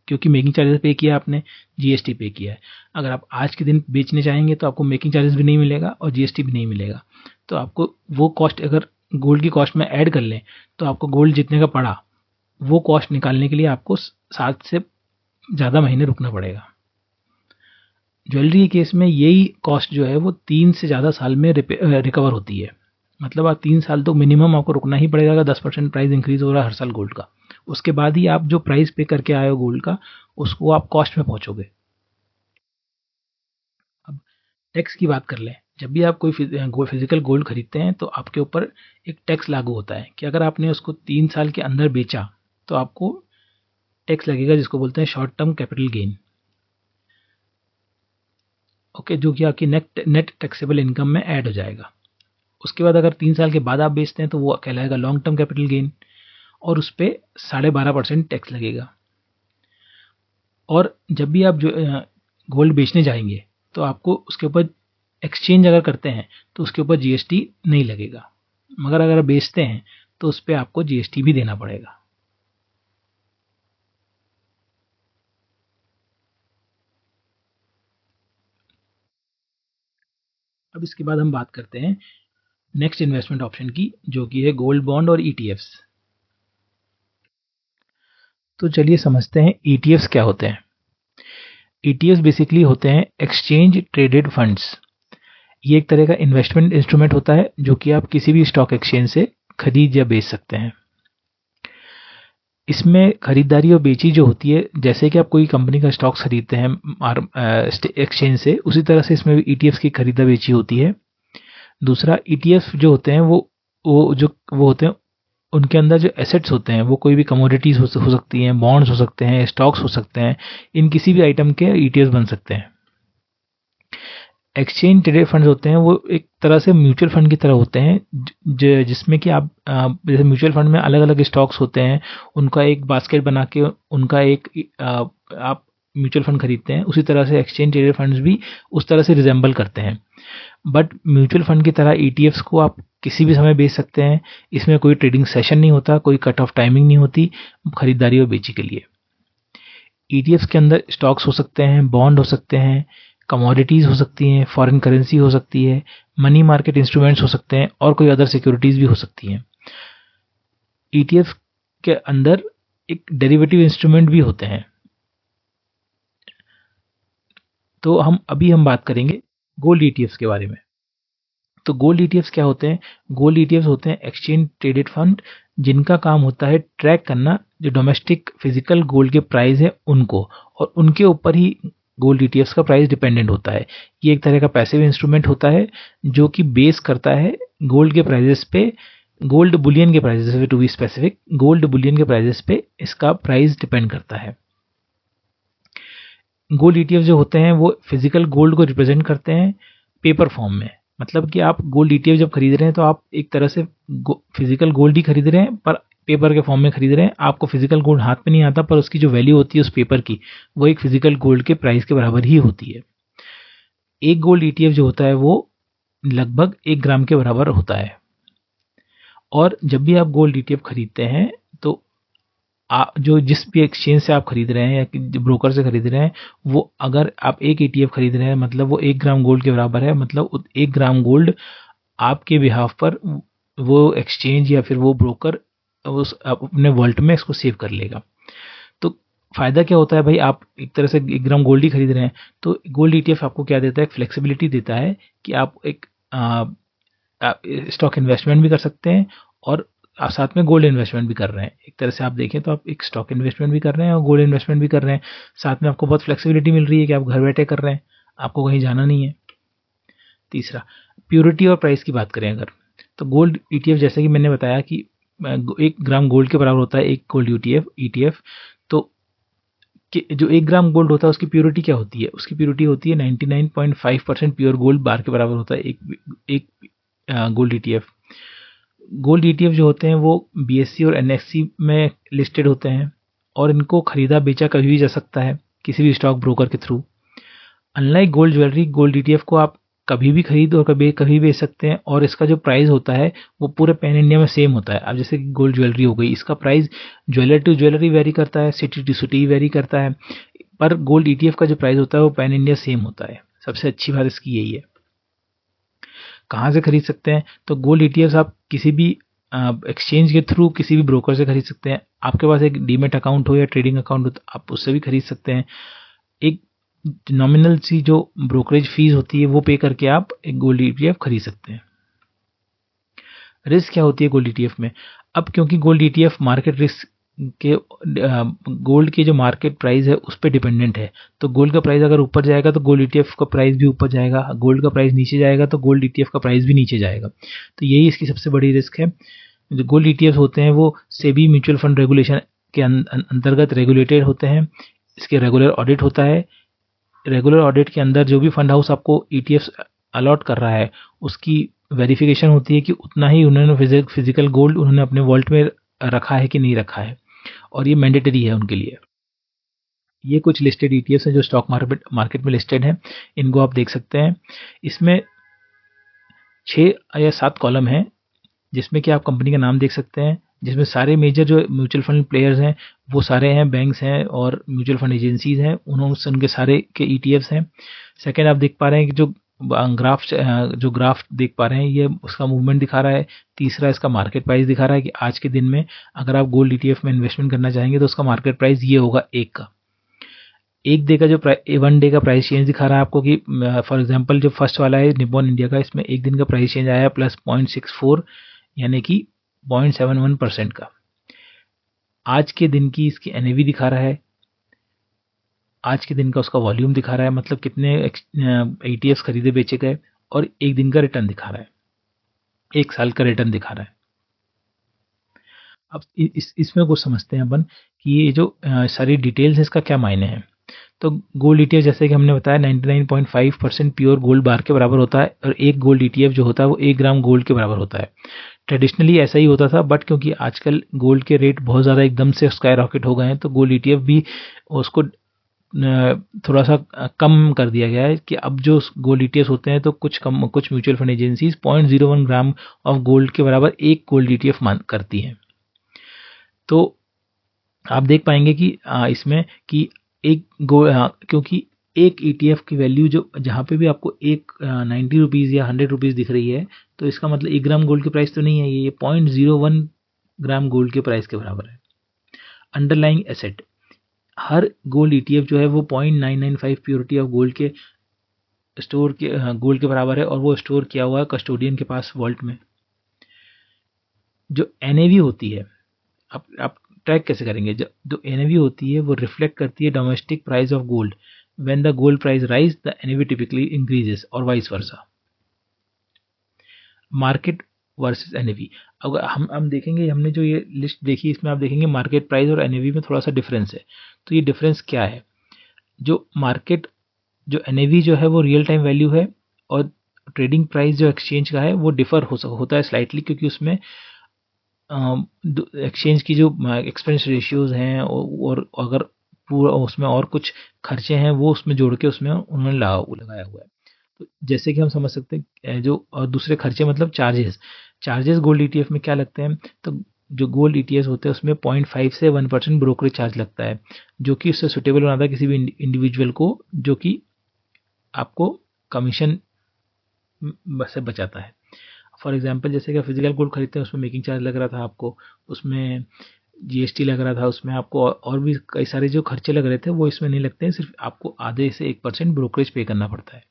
B: क्योंकि मेकिंग चार्जेस पे किया आपने, GST पे किया है। अगर आप आज के दिन बेचने चाहेंगे तो आपको मेकिंग चार्जेस भी नहीं मिलेगा और GST भी नहीं मिलेगा। तो आपको वो कॉस्ट अगर गोल्ड की कॉस्ट में ऐड कर लें तो आपको गोल्ड जितने का पड़ा वो कॉस्ट निकालने के लिए आपको 7 से ज़्यादा महीने रुकना पड़ेगा। ज्वेलरी के केस में यही कॉस्ट जो है वो 3 से ज़्यादा साल में रिकवर होती है। मतलब आप 3 साल तो मिनिमम आपको रुकना ही पड़ेगा अगर 10% प्राइस इंक्रीज हो रहा है हर साल गोल्ड का। उसके बाद ही आप जो प्राइस पे करके आए हो गोल्ड का, उसको आप कॉस्ट में पहुंचोगे। अब टैक्स की बात कर लें। जब भी आप कोई फिजिकल गोल्ड खरीदते हैं तो आपके ऊपर एक टैक्स लागू होता है कि अगर आपने उसको 3 साल के अंदर बेचा तो आपको टैक्स लगेगा, जिसको बोलते हैं short term capital gain. Okay, जो कि आपकी नेट टैक्सेबल इनकम में ऐड हो जाएगा। उसके बाद अगर 3 साल के बाद आप बेचते हैं तो वो कहलाएगा लॉन्ग टर्म कैपिटल गेन, और उस पर 12.5% टैक्स लगेगा। और जब भी आप जो गोल्ड बेचने जाएंगे तो आपको उसके ऊपर एक्सचेंज अगर करते हैं तो उसके ऊपर GST नहीं लगेगा, मगर अगर आप बेचते हैं तो उस पर आपको GST भी देना पड़ेगा। अब इसके बाद हम बात करते हैं नेक्स्ट इन्वेस्टमेंट ऑप्शन की, जो कि है गोल्ड बॉन्ड और ETFs। तो चलिए समझते हैं ETFs क्या होते हैं। ETFs बेसिकली होते हैं एक्सचेंज ट्रेडेड फंड्स। ये एक तरह का इन्वेस्टमेंट इंस्ट्रूमेंट होता है जो कि आप किसी भी स्टॉक एक्सचेंज से खरीद या बेच सकते हैं। इसमें खरीदारी और बेची जो होती है, जैसे कि आप कोई कंपनी का स्टॉक्स खरीदते हैं एक्सचेंज से, उसी तरह से इसमें भी ETFs की खरीदा बेची होती है। दूसरा, ETFs जो होते हैं वो होते हैं, उनके अंदर जो एसेट्स होते हैं वो कोई भी कमोडिटीज हो सकती हैं, बॉन्ड्स हो सकते हैं, स्टॉक्स हो सकते हैं, इन किसी भी आइटम के ETFs बन सकते हैं। एक्सचेंज ट्रेडेड फंड होते हैं वो एक तरह से म्यूचुअल फंड की तरह होते हैं, जिसमें कि आप जैसे म्यूचुअल फंड में अलग अलग स्टॉक्स होते हैं, उनका एक बास्केट बना के उनका एक आप म्यूचुअल फंड खरीदते हैं, उसी तरह से एक्सचेंज ट्रेडेड फंड्स भी उस तरह से रिजेंबल करते हैं। बट म्यूचुअल फंड की तरह ETFs को आप किसी भी समय बेच सकते हैं। इसमें कोई ट्रेडिंग सेशन नहीं होता, कोई कट ऑफ टाइमिंग नहीं होती खरीदारी और बेची के लिए। ETFs के अंदर स्टॉक्स हो सकते हैं, बॉन्ड हो सकते हैं, कमोडिटीज़ हो सकती हैं, फॉरेन करेंसी हो सकती है, मनी मार्केट इंस्ट्रूमेंट्स हो सकते हैं, और कोई अदर सिक्योरिटीज़ भी हो सकती हैं। ETF के अंदर एक डेरिवेटिव इंस्ट्रूमेंट भी होते हैं। तो हम बात करेंगे गोल्ड ETFs के बारे में। तो गोल्ड ETFs क्या होते हैं? गोल्ड ETFs होते हैं एक्सचेंज ट्रेडेड फंड, जिनका काम होता है ट्रैक करना जो डोमेस्टिक फिजिकल गोल्ड के प्राइस है उनको, और उनके ऊपर ही गोल्ड ETFs का प्राइस डिपेंडेंट होता है। ये एक तरह का पैसिव इंस्ट्रूमेंट होता है जो कि बेस करता है गोल्ड के प्राइजेस पे, गोल्ड बुलियन के प्राइजेस पे, to be specific gold bullion के प्राइजेस पे इसका प्राइस डिपेंड करता है। गोल्ड ईटीएफ जो होते हैं वो फिजिकल गोल्ड को रिप्रेजेंट करते हैं पेपर फॉर्म में। मतलब कि आप गोल्ड ईटीएफ जब खरीद रहे हैं तो आप एक तरह से फिजिकल गोल्ड ही खरीद रहे हैं, पर पेपर के फॉर्म में खरीद रहे हैं। आपको फिजिकल गोल्ड हाथ में नहीं आता, पर उसकी जो वैल्यू होती है उस पेपर की, वो एक फिजिकल गोल्ड के प्राइस के बराबर ही होती है। एक गोल्ड ईटीएफ जो होता है वो लगभग 1 ग्राम के बराबर होता है। और जब भी आप गोल्ड ईटीएफ खरीदते हैं तो जो जिस भी एक्सचेंज से आप खरीद रहे हैं या ब्रोकर से खरीद रहे हैं, वो अगर आप एक ईटीएफ खरीद रहे हैं मतलब वो 1 ग्राम गोल्ड के बराबर है। मतलब 1 ग्राम गोल्ड आपके बिहाफ पर वो एक्सचेंज या फिर वो ब्रोकर उस अपने वॉलेट में इसको सेव कर लेगा। तो फ़ायदा क्या होता है भाई, आप एक तरह से 1 ग्राम गोल्ड ही खरीद रहे हैं, तो गोल्ड ईटीएफ आपको क्या देता है, फ्लेक्सिबिलिटी देता है कि आप एक स्टॉक इन्वेस्टमेंट भी कर सकते हैं और आप साथ में गोल्ड इन्वेस्टमेंट भी कर रहे हैं। एक तरह से आप देखें तो आप एक स्टॉक इन्वेस्टमेंट भी कर रहे हैं और गोल्ड इन्वेस्टमेंट भी कर रहे हैं। साथ में आपको बहुत फ्लेक्सिबिलिटी मिल रही है कि आप घर बैठे कर रहे हैं, आपको कहीं जाना नहीं है। तीसरा, प्योरिटी और प्राइस की बात करें अगर, तो गोल्ड ईटीएफ जैसे कि मैंने बताया कि 1 ग्राम गोल्ड के बराबर होता है एक गोल्ड ईटीएफ। तो जो 1 ग्राम गोल्ड होता है उसकी प्योरिटी क्या होती है, उसकी प्योरिटी होती है 99.5% प्योर गोल्ड बार के बराबर होता है एक गोल्ड ईटीएफ। गोल्ड ईटीएफ जो होते हैं वो बीएससी और एनएससी में लिस्टेड होते हैं और इनको खरीदा बेचा कभी भी जा सकता है किसी भी स्टॉक ब्रोकर के through. Unlike gold jewellery, gold ETF को आप कभी भी खरीद और कभी बेच सकते हैं और इसका जो प्राइस होता है वो पूरे पैन इंडिया में सेम होता है। अब जैसे कि गोल्ड ज्वेलरी हो गई, इसका price jeweller to jewellery vary करता है, सिटी टू सिटी वेरी करता है, पर गोल्ड ईटीएफ का जो प्राइस होता है वो पैन इंडिया सेम होता है। सबसे अच्छी बात इसकी यही है। कहाँ से खरीद सकते हैं, तो गोल्ड ईटीएफ आप किसी भी एक्सचेंज के थ्रू किसी भी ब्रोकर से खरीद सकते हैं। आपके पास एक डीमेट अकाउंट हो या ट्रेडिंग अकाउंट हो तो आप उससे भी खरीद सकते हैं। एक नॉमिनल सी जो ब्रोकरेज फीस होती है वो पे करके आप एक गोल्ड ईटीएफ खरीद सकते हैं। रिस्क क्या होती है गोल्ड ईटीएफ में, अब क्योंकि गोल्ड ईटीएफ मार्केट रिस्क के गोल्ड की जो मार्केट प्राइस है उस पर डिपेंडेंट है। तो गोल्ड का प्राइस अगर ऊपर जाएगा तो गोल्ड ईटीएफ का प्राइस भी ऊपर जाएगा, गोल्ड का प्राइस नीचे जाएगा तो गोल्ड ईटीएफ का प्राइस भी नीचे जाएगा। तो यही इसकी सबसे बड़ी रिस्क है। जो गोल्ड ईटीएफ होते हैं वो सेबी म्यूचुअल फंड रेगुलेशन के अंतर्गत रेगुलेटेड होते हैं। इसके रेगुलर ऑडिट होता है। रेगुलर ऑडिट के अंदर जो भी फंड हाउस आपको ईटीएफ अलॉट कर रहा है उसकी वेरिफिकेशन होती है कि उतना ही उन्होंने फिजिकल गोल्ड उन्होंने अपने वॉलेट में रखा है कि नहीं रखा है, और ये मैंडेटरी है उनके लिए। ये कुछ लिस्टेड ईटीएफ हैं जो स्टॉक मार्केट में लिस्टेड हैं, इनको आप देख सकते हैं। इसमें 6 या 7 कॉलम हैं जिसमें कि आप कंपनी का नाम देख सकते हैं, जिसमें सारे मेजर जो म्यूचुअल फंड प्लेयर्स हैं वो सारे हैं, बैंक्स हैं और म्यूचुअल फंड एजेंसीज हैं, उनके सारे के ईटीएफ्स हैं। सेकंड, आप देख पा रहे हैं कि जो ग्राफ देख पा रहे हैं ये उसका मूवमेंट दिखा रहा है। तीसरा, इसका मार्केट प्राइस दिखा रहा है कि आज के दिन में अगर आप गोल्ड ईटीएफ में इन्वेस्टमेंट करना चाहेंगे तो उसका मार्केट प्राइस ये होगा एक का। एक डे का जो 1 डे का प्राइस चेंज दिखा रहा है आपको कि फॉर एग्जांपल जो फर्स्ट वाला है निप्पॉन इंडिया का, इसमें एक दिन का प्राइस चेंज आया प्लस 0.64 यानी कि 0.71% का। आज के दिन की इसकी एनएवी दिखा रहा है, आज के दिन का उसका वॉल्यूम दिखा रहा है, मतलब कितने ईटीएफ खरीदे बेचे गए, और एक दिन का रिटर्न दिखा रहा है, 1 साल का रिटर्न दिखा रहा है। अब इसमें कुछ समझते हैं अपन कि ये जो सारी डिटेल्स है इसका क्या मायने हैं। तो गोल्ड ईटीएफ जैसे कि हमने बताया 99.5% प्योर गोल्ड बार के बराबर होता है और एक गोल्ड ईटीएफ जो होता है वो 1 ग्राम गोल्ड के बराबर होता है। ट्रेडिशनली ऐसा ही होता था, बट क्योंकि आजकल गोल्ड के रेट बहुत ज़्यादा एकदम से स्काई रॉकेट हो गए हैं तो गोल्ड ईटीएफ भी उसको थोड़ा सा कम कर दिया गया है कि अब जो गोल्ड ईटीएफ होते हैं तो कुछ mutual fund agencies 0.01 gram of gold के बराबर एक गोल्ड ईटीएफ करती हैं। तो आप देख पाएंगे कि इसमें कि क्योंकि एक ईटीएफ की वैल्यू जो जहाँ पे भी आपको 90 रुपीज़ या 100 रुपीज़ दिख रही है तो इसका मतलब 1 ग्राम गोल्ड की प्राइस तो नहीं है, ये 0.01 ग्राम गोल्ड के प्राइस के बराबर है। अंडरलाइंग एसेट, हर गोल्ड ईटीएफ जो है वो 0.995 प्योरिटी ऑफ गोल्ड के गोल्ड के बराबर है और वो स्टोर किया हुआ है कस्टोडियन के पास वॉल्ट में। जो एनएवी होती है, आप ट्रैक कैसे करेंगे, जो एनएवी होती है वो रिफ्लेक्ट करती है domestic price of gold. When the gold price rise the NAV typically increases और vice versa. Market versus NAV, अगर हम देखेंगे, हमने जो ये लिस्ट देखी इसमें आप देखेंगे मार्केट प्राइस और एनएवी में थोड़ा सा डिफरेंस है। तो ये डिफरेंस क्या है, जो मार्केट जो NAV जो है वो रियल टाइम वैल्यू है, और ट्रेडिंग प्राइस जो एक्सचेंज का है वो डिफर होता है स्लाइटली, क्योंकि उसमें एक्सचेंज की जो एक्सपेंस रेशियोज हैं और अगर पूरा उसमें और कुछ खर्चे हैं वो उसमें जोड़ के उसमें उन्होंने लगाया हुआ है। तो जैसे कि हम समझ सकते हैं जो और दूसरे खर्चे मतलब चार्जेस गोल्ड ETF में क्या लगते हैं, तो जो गोल्ड ETFs होते हैं उसमें 0.5 से 1% ब्रोकरेज चार्ज लगता है, जो कि उससे सुटेबल बनाता है किसी भी इंडिविजुअल को, जो कि आपको कमीशन से बचाता है। फॉर एग्जांपल जैसे कि फिजिकल गोल्ड खरीदते हैं उसमें मेकिंग चार्ज लग रहा था आपको, उसमें GST लग रहा था, उसमें आपको और भी कई सारे जो खर्चे लग रहे थे वो इसमें नहीं लगते हैं, सिर्फ आपको आधे से 1% ब्रोकरेज पे करना पड़ता है।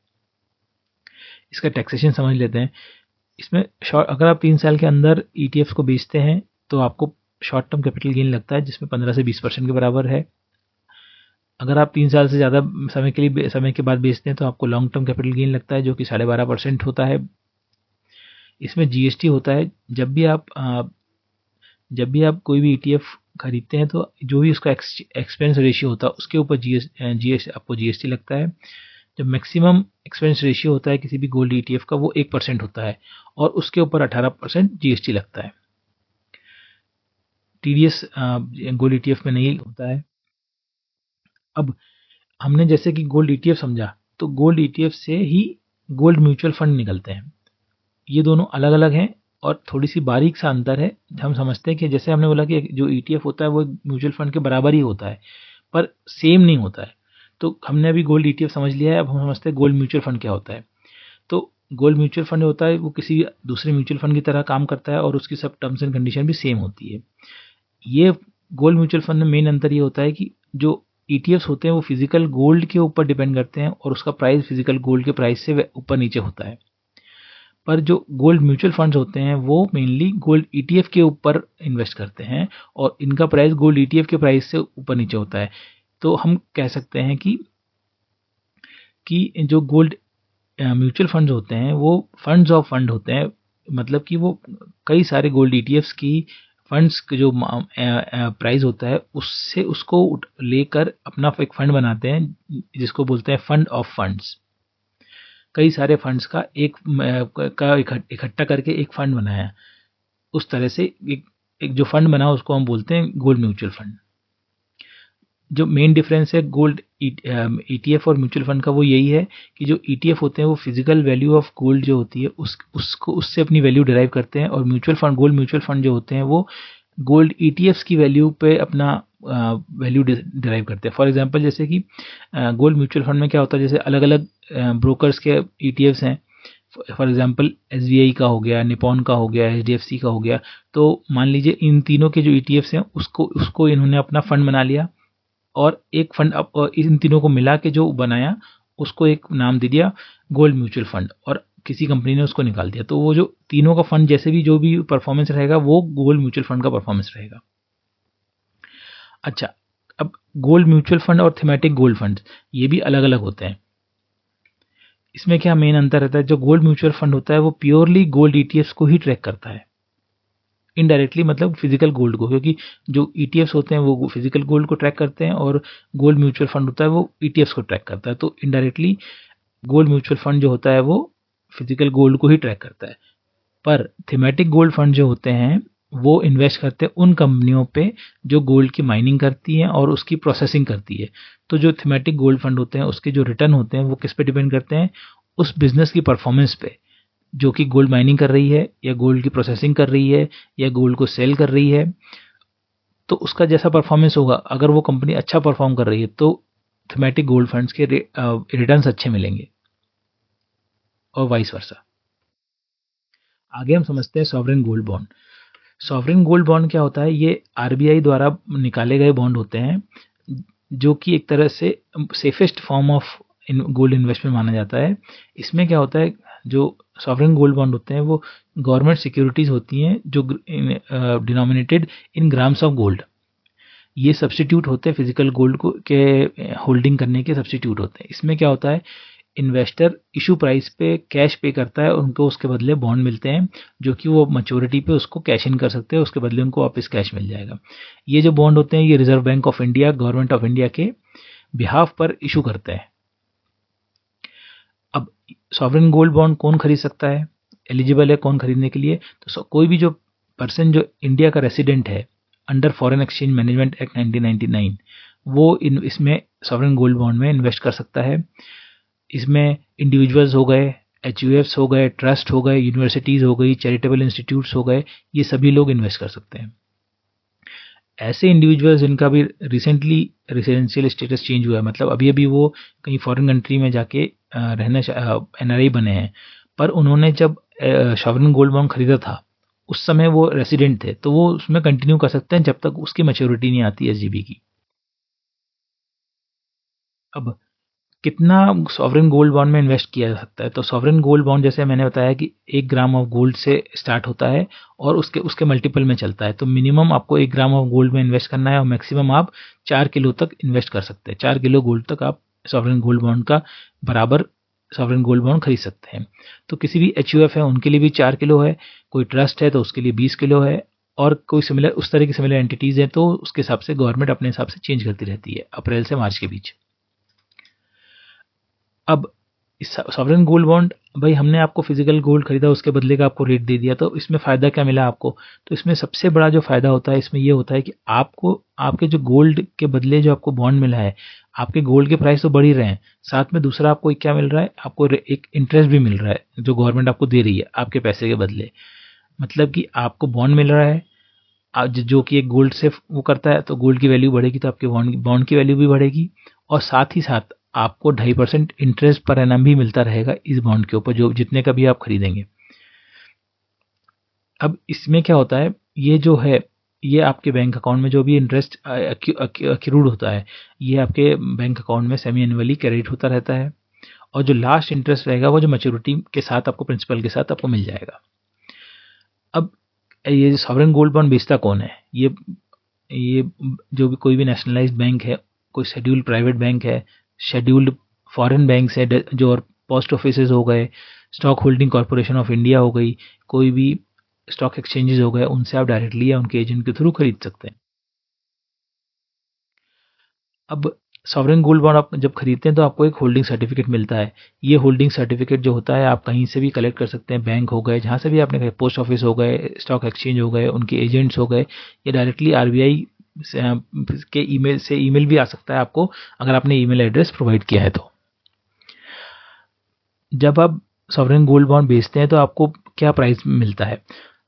B: इसका टैक्सेशन समझ लेते हैं। इसमें अगर आप 3 साल के अंदर ETFs को बेचते हैं तो आपको शॉर्ट टर्म कैपिटल गेन लगता है, जिसमें 15 से 20% के बराबर है। अगर आप 3 साल से ज़्यादा समय के बाद बेचते हैं तो आपको लॉन्ग टर्म कैपिटल गेन लगता है, जो कि 12.5% होता है। इसमें GST होता है। जब भी आप कोई भी ETF खरीदते हैं तो जो भी उसका एक्सपेंस रेशियो होता है उसके ऊपर आपको GST लगता है। जब मैक्सिमम एक्सपेंस रेशियो होता है किसी भी गोल्ड ETF का वो 1% होता है, और उसके ऊपर 18% GST लगता है। TDS गोल्ड ETF में नहीं होता है। अब हमने जैसे कि गोल्ड ETF समझा, तो गोल्ड ETF से ही गोल्ड म्यूचुअल फंड निकलते हैं। ये दोनों अलग अलग हैं और थोड़ी सी बारीक सा अंतर है। हम समझते हैं कि जैसे हमने बोला कि जो ETF होता है वो म्यूचुअल फंड के बराबर ही होता है, पर सेम नहीं होता है। तो हमने अभी गोल्ड ETF समझ लिया है, अब हम समझते हैं गोल्ड म्यूचुअल फंड क्या होता है। तो गोल्ड म्यूचुअल फंड होता है वो किसी दूसरे म्यूचुअल फंड की तरह काम करता है और उसकी सब टर्म्स एंड कंडीशन भी सेम होती है। ये गोल्ड म्यूचुअल फंड में मेन अंतर ये होता है कि जो ETFs होते हैं वो फिजिकल गोल्ड के ऊपर डिपेंड करते हैं और उसका प्राइस फिजिकल गोल्ड के प्राइस से ऊपर नीचे होता है। पर जो गोल्ड म्यूचुअल फंड्स होते हैं वो मेनली गोल्ड ETF के ऊपर इन्वेस्ट करते हैं और इनका प्राइस गोल्ड ETF के प्राइस से ऊपर नीचे होता है। तो हम कह सकते हैं कि जो गोल्ड म्यूचुअल फंड्स होते हैं वो फंड्स ऑफ फंड होते हैं, मतलब कि वो कई सारे गोल्ड ETFs की फंड्स जो प्राइस होता है उससे उसको लेकर अपना एक फंड बनाते हैं, जिसको बोलते हैं फंड ऑफ फंड्स। कई सारे फंड्स का इकट्ठा करके एक फंड बनाया, उस तरह से एक जो फंड बना उसको हम बोलते हैं गोल्ड म्यूचुअल फंड। जो मेन डिफरेंस है गोल्ड ETF और म्यूचुअल फंड का वो यही है कि जो ETF होते हैं वो फिजिकल वैल्यू ऑफ गोल्ड जो होती है उससे अपनी वैल्यू डिराइव करते हैं, और गोल्ड म्यूचुअल फंड जो होते हैं वो गोल्ड ETFs की वैल्यू पे अपना वैल्यू डिराइव करते हैं। फॉर एग्जांपल जैसे कि गोल्ड म्यूचुअल फंड में क्या होता है, जैसे अलग अलग ब्रोकर्स के ETFs हैं। फॉर एग्जांपल SBI का हो गया, निपॉन का हो गया, HDFC का हो गया। तो मान लीजिए इन तीनों के जो ETFs हैं उसको इन्होंने अपना फंड बना लिया, और एक फंड इन तीनों को मिला के जो बनाया उसको एक नाम दे दिया गोल्ड म्यूचुअल फंड, और किसी कंपनी ने उसको निकाल दिया। तो वो जो तीनों का फंड जैसे भी जो भी परफॉर्मेंस रहेगा वो गोल्ड म्यूचुअल फंड का परफॉर्मेंस रहेगा। अच्छा, अब गोल्ड म्यूचुअल फंड और थीमेटिक गोल्ड फंड ये भी अलग अलग होते हैं। इसमें क्या मेन अंतर रहता है, जो गोल्ड म्यूचुअल फंड होता है वो प्योरली गोल्ड ETFs को ही ट्रैक करता है, इनडायरेक्टली मतलब फिजिकल गोल्ड को, क्योंकि जो ETFs होते हैं वो फिजिकल गोल्ड को ट्रैक करते हैं और गोल्ड म्यूचुअल फंड होता है वो ETFs को ट्रैक करता है। तो इनडायरेक्टली गोल्ड म्यूचुअल फंड जो होता है वो फिजिकल गोल्ड को ही ट्रैक करता है। पर थीमेटिक गोल्ड फंड जो होते हैं वो इन्वेस्ट करते हैं उन कंपनियों पे जो गोल्ड की माइनिंग करती हैं और उसकी प्रोसेसिंग करती है। तो जो थीमेटिक गोल्ड फंड होते हैं उसके जो रिटर्न होते हैं वो किस पे डिपेंड करते हैं, उस बिजनेस की परफॉर्मेंस पे, जो कि गोल्ड माइनिंग कर रही है या गोल्ड की प्रोसेसिंग कर रही है या गोल्ड को सेल कर रही है। तो उसका जैसा परफॉर्मेंस होगा, अगर वो कंपनी अच्छा परफॉर्म कर रही है तो थीमेटिक गोल्ड फंड्स के रिटर्न्स अच्छे मिलेंगे, और वाइस वर्सा। आगे हम समझते हैं sovereign gold bond. Sovereign gold bond क्या होता है, ये RBI द्वारा निकाले गए बॉन्ड होते हैं, जो कि एक तरह से safest form of gold investment माना जाता है। इसमें क्या होता है, जो सॉवरेन गोल्ड बॉन्ड होते हैं वो गवर्नमेंट सिक्योरिटीज होती हैं जो denominated in grams of gold. ये सब्स्टिट्यूट होते हैं फिजिकल गोल्ड को के होल्डिंग करने के सब्स्टिट्यूट होते हैं। इसमें क्या होता है, इन्वेस्टर इशू प्राइस पे कैश पे करता है, उनको उसके बदले बॉन्ड मिलते हैं, जो कि वो मैच्योरिटी पे उसको कैश इन कर सकते हैं, उसके बदले उनको वापस कैश मिल जाएगा। ये जो बॉन्ड होते हैं ये reserve bank of India, government of India के बिहाफ पर इशू करते हैं। अब सॉवरेन गोल्ड बॉन्ड कौन खरीद सकता है, एलिजिबल है कौन खरीदने के लिए? तो कोई भी जो पर्सन जो इंडिया का रेसिडेंट है under foreign exchange management act 1999 वो इसमें सॉवरेन गोल्ड बॉन्ड में इन्वेस्ट कर सकता है। इसमें इंडिविजुअल्स हो गए, एचयूएफ्स हो गए, ट्रस्ट हो गए, यूनिवर्सिटीज़ हो गई, चैरिटेबल इंस्टीट्यूट्स हो गए, ये सभी लोग इन्वेस्ट कर सकते हैं। ऐसे इंडिविजुअल्स जिनका भी रिसेंटली रेसिडेंशियल स्टेटस चेंज हुआ है, मतलब अभी अभी वो कहीं फॉरेन कंट्री में जाके रहना एनआरआई बने हैं, पर उन्होंने जब सॉवरेन गोल्ड बॉन्ड खरीदा था उस समय वो रेसिडेंट थे, तो वो उसमें कंटिन्यू कर सकते हैं जब तक उसकी मैच्योरिटी नहीं आती एसजीबी की। अब कितना सॉवरेन गोल्ड बॉन्ड में इन्वेस्ट किया जा सकता है? तो सॉवरेन गोल्ड बॉन्ड जैसे मैंने बताया कि 1 ग्राम ऑफ गोल्ड से स्टार्ट होता है और उसके उसके मल्टीपल में चलता है। तो मिनिमम आपको 1 ग्राम ऑफ गोल्ड में इन्वेस्ट करना है और मैक्सिमम आप 4 किलो तक इन्वेस्ट कर सकते हैं। 4 किलो गोल्ड तक आप सॉवरेन गोल्ड बॉन्ड का बराबर सॉवरेन गोल्ड बॉन्ड खरीद सकते हैं। तो किसी भी एचयूएफ है उनके लिए भी 4 किलो है, कोई ट्रस्ट है तो उसके लिए 20 किलो है, और कोई सिमिलर उस तरह की सिमिलर एंटिटीज़ हैं तो उसके हिसाब से गवर्नमेंट अपने हिसाब से चेंज करती रहती है अप्रैल से मार्च के बीच। अब सॉवरेन गोल्ड बॉन्ड, भाई हमने आपको फिजिकल गोल्ड खरीदा उसके बदले का आपको रेट दे दिया, तो इसमें फ़ायदा क्या मिला आपको? तो इसमें सबसे बड़ा जो फ़ायदा होता है इसमें ये होता है कि आपको आपके जो गोल्ड के बदले जो आपको बॉन्ड मिला है, आपके गोल्ड के प्राइस तो बढ़ ही रहे हैं, साथ में दूसरा आपको क्या मिल रहा है, आपको एक इंटरेस्ट भी मिल रहा है जो गवर्नमेंट आपको दे रही है आपके पैसे के बदले। मतलब कि आपको बॉन्ड मिल रहा है जो कि एक गोल्ड से वो करता है, तो गोल्ड की वैल्यू बढ़ेगी तो आपके बॉन्ड की वैल्यू भी बढ़ेगी, और साथ ही साथ आपको 2.5% इंटरेस्ट पर एनम भी मिलता रहेगा इस बॉन्ड के ऊपर जो जितने का भी आप खरीदेंगे। अब इसमें क्या होता है, ये जो है ये आपके बैंक अकाउंट में जो भी इंटरेस्ट अक्रूड होता है ये आपके बैंक अकाउंट में सेमी एनुअली क्रेडिट होता रहता है, और जो लास्ट इंटरेस्ट रहेगा वो जो मैच्योरिटी के साथ आपको प्रिंसिपल के साथ आपको मिल जाएगा। अब ये सॉवरेन गोल्ड बॉन्ड बेचता कौन है? ये जो भी कोई भी नेशनलाइज्ड बैंक है, कोई शेड्यूल्ड प्राइवेट बैंक है, शेड्यूल्ड फॉरेन बैंक्स है जो, और पोस्ट ऑफिसेज हो गए, stock holding corporation of India हो गई, कोई भी स्टॉक एक्सचेंजेस हो गए, उनसे आप डायरेक्टली या उनके एजेंट के थ्रू खरीद सकते हैं। अब सॉवरेन गोल्ड बॉन्ड आप जब खरीदते हैं तो आपको एक होल्डिंग सर्टिफिकेट मिलता है। ये होल्डिंग सर्टिफिकेट जो होता है आप कहीं से भी कलेक्ट कर सकते हैं, बैंक हो गए, जहाँ से भी आपने कहा, पोस्ट ऑफिस हो गए, स्टॉक एक्सचेंज हो गए, उनके एजेंट्स हो गए, या डायरेक्टली आरबीआई के ईमेल से ईमेल भी आ सकता है आपको अगर आपने ईमेल एड्रेस प्रोवाइड किया है। तो जब आप सॉवरेन गोल्ड बॉन्ड बेचते हैं तो आपको क्या प्राइस मिलता है?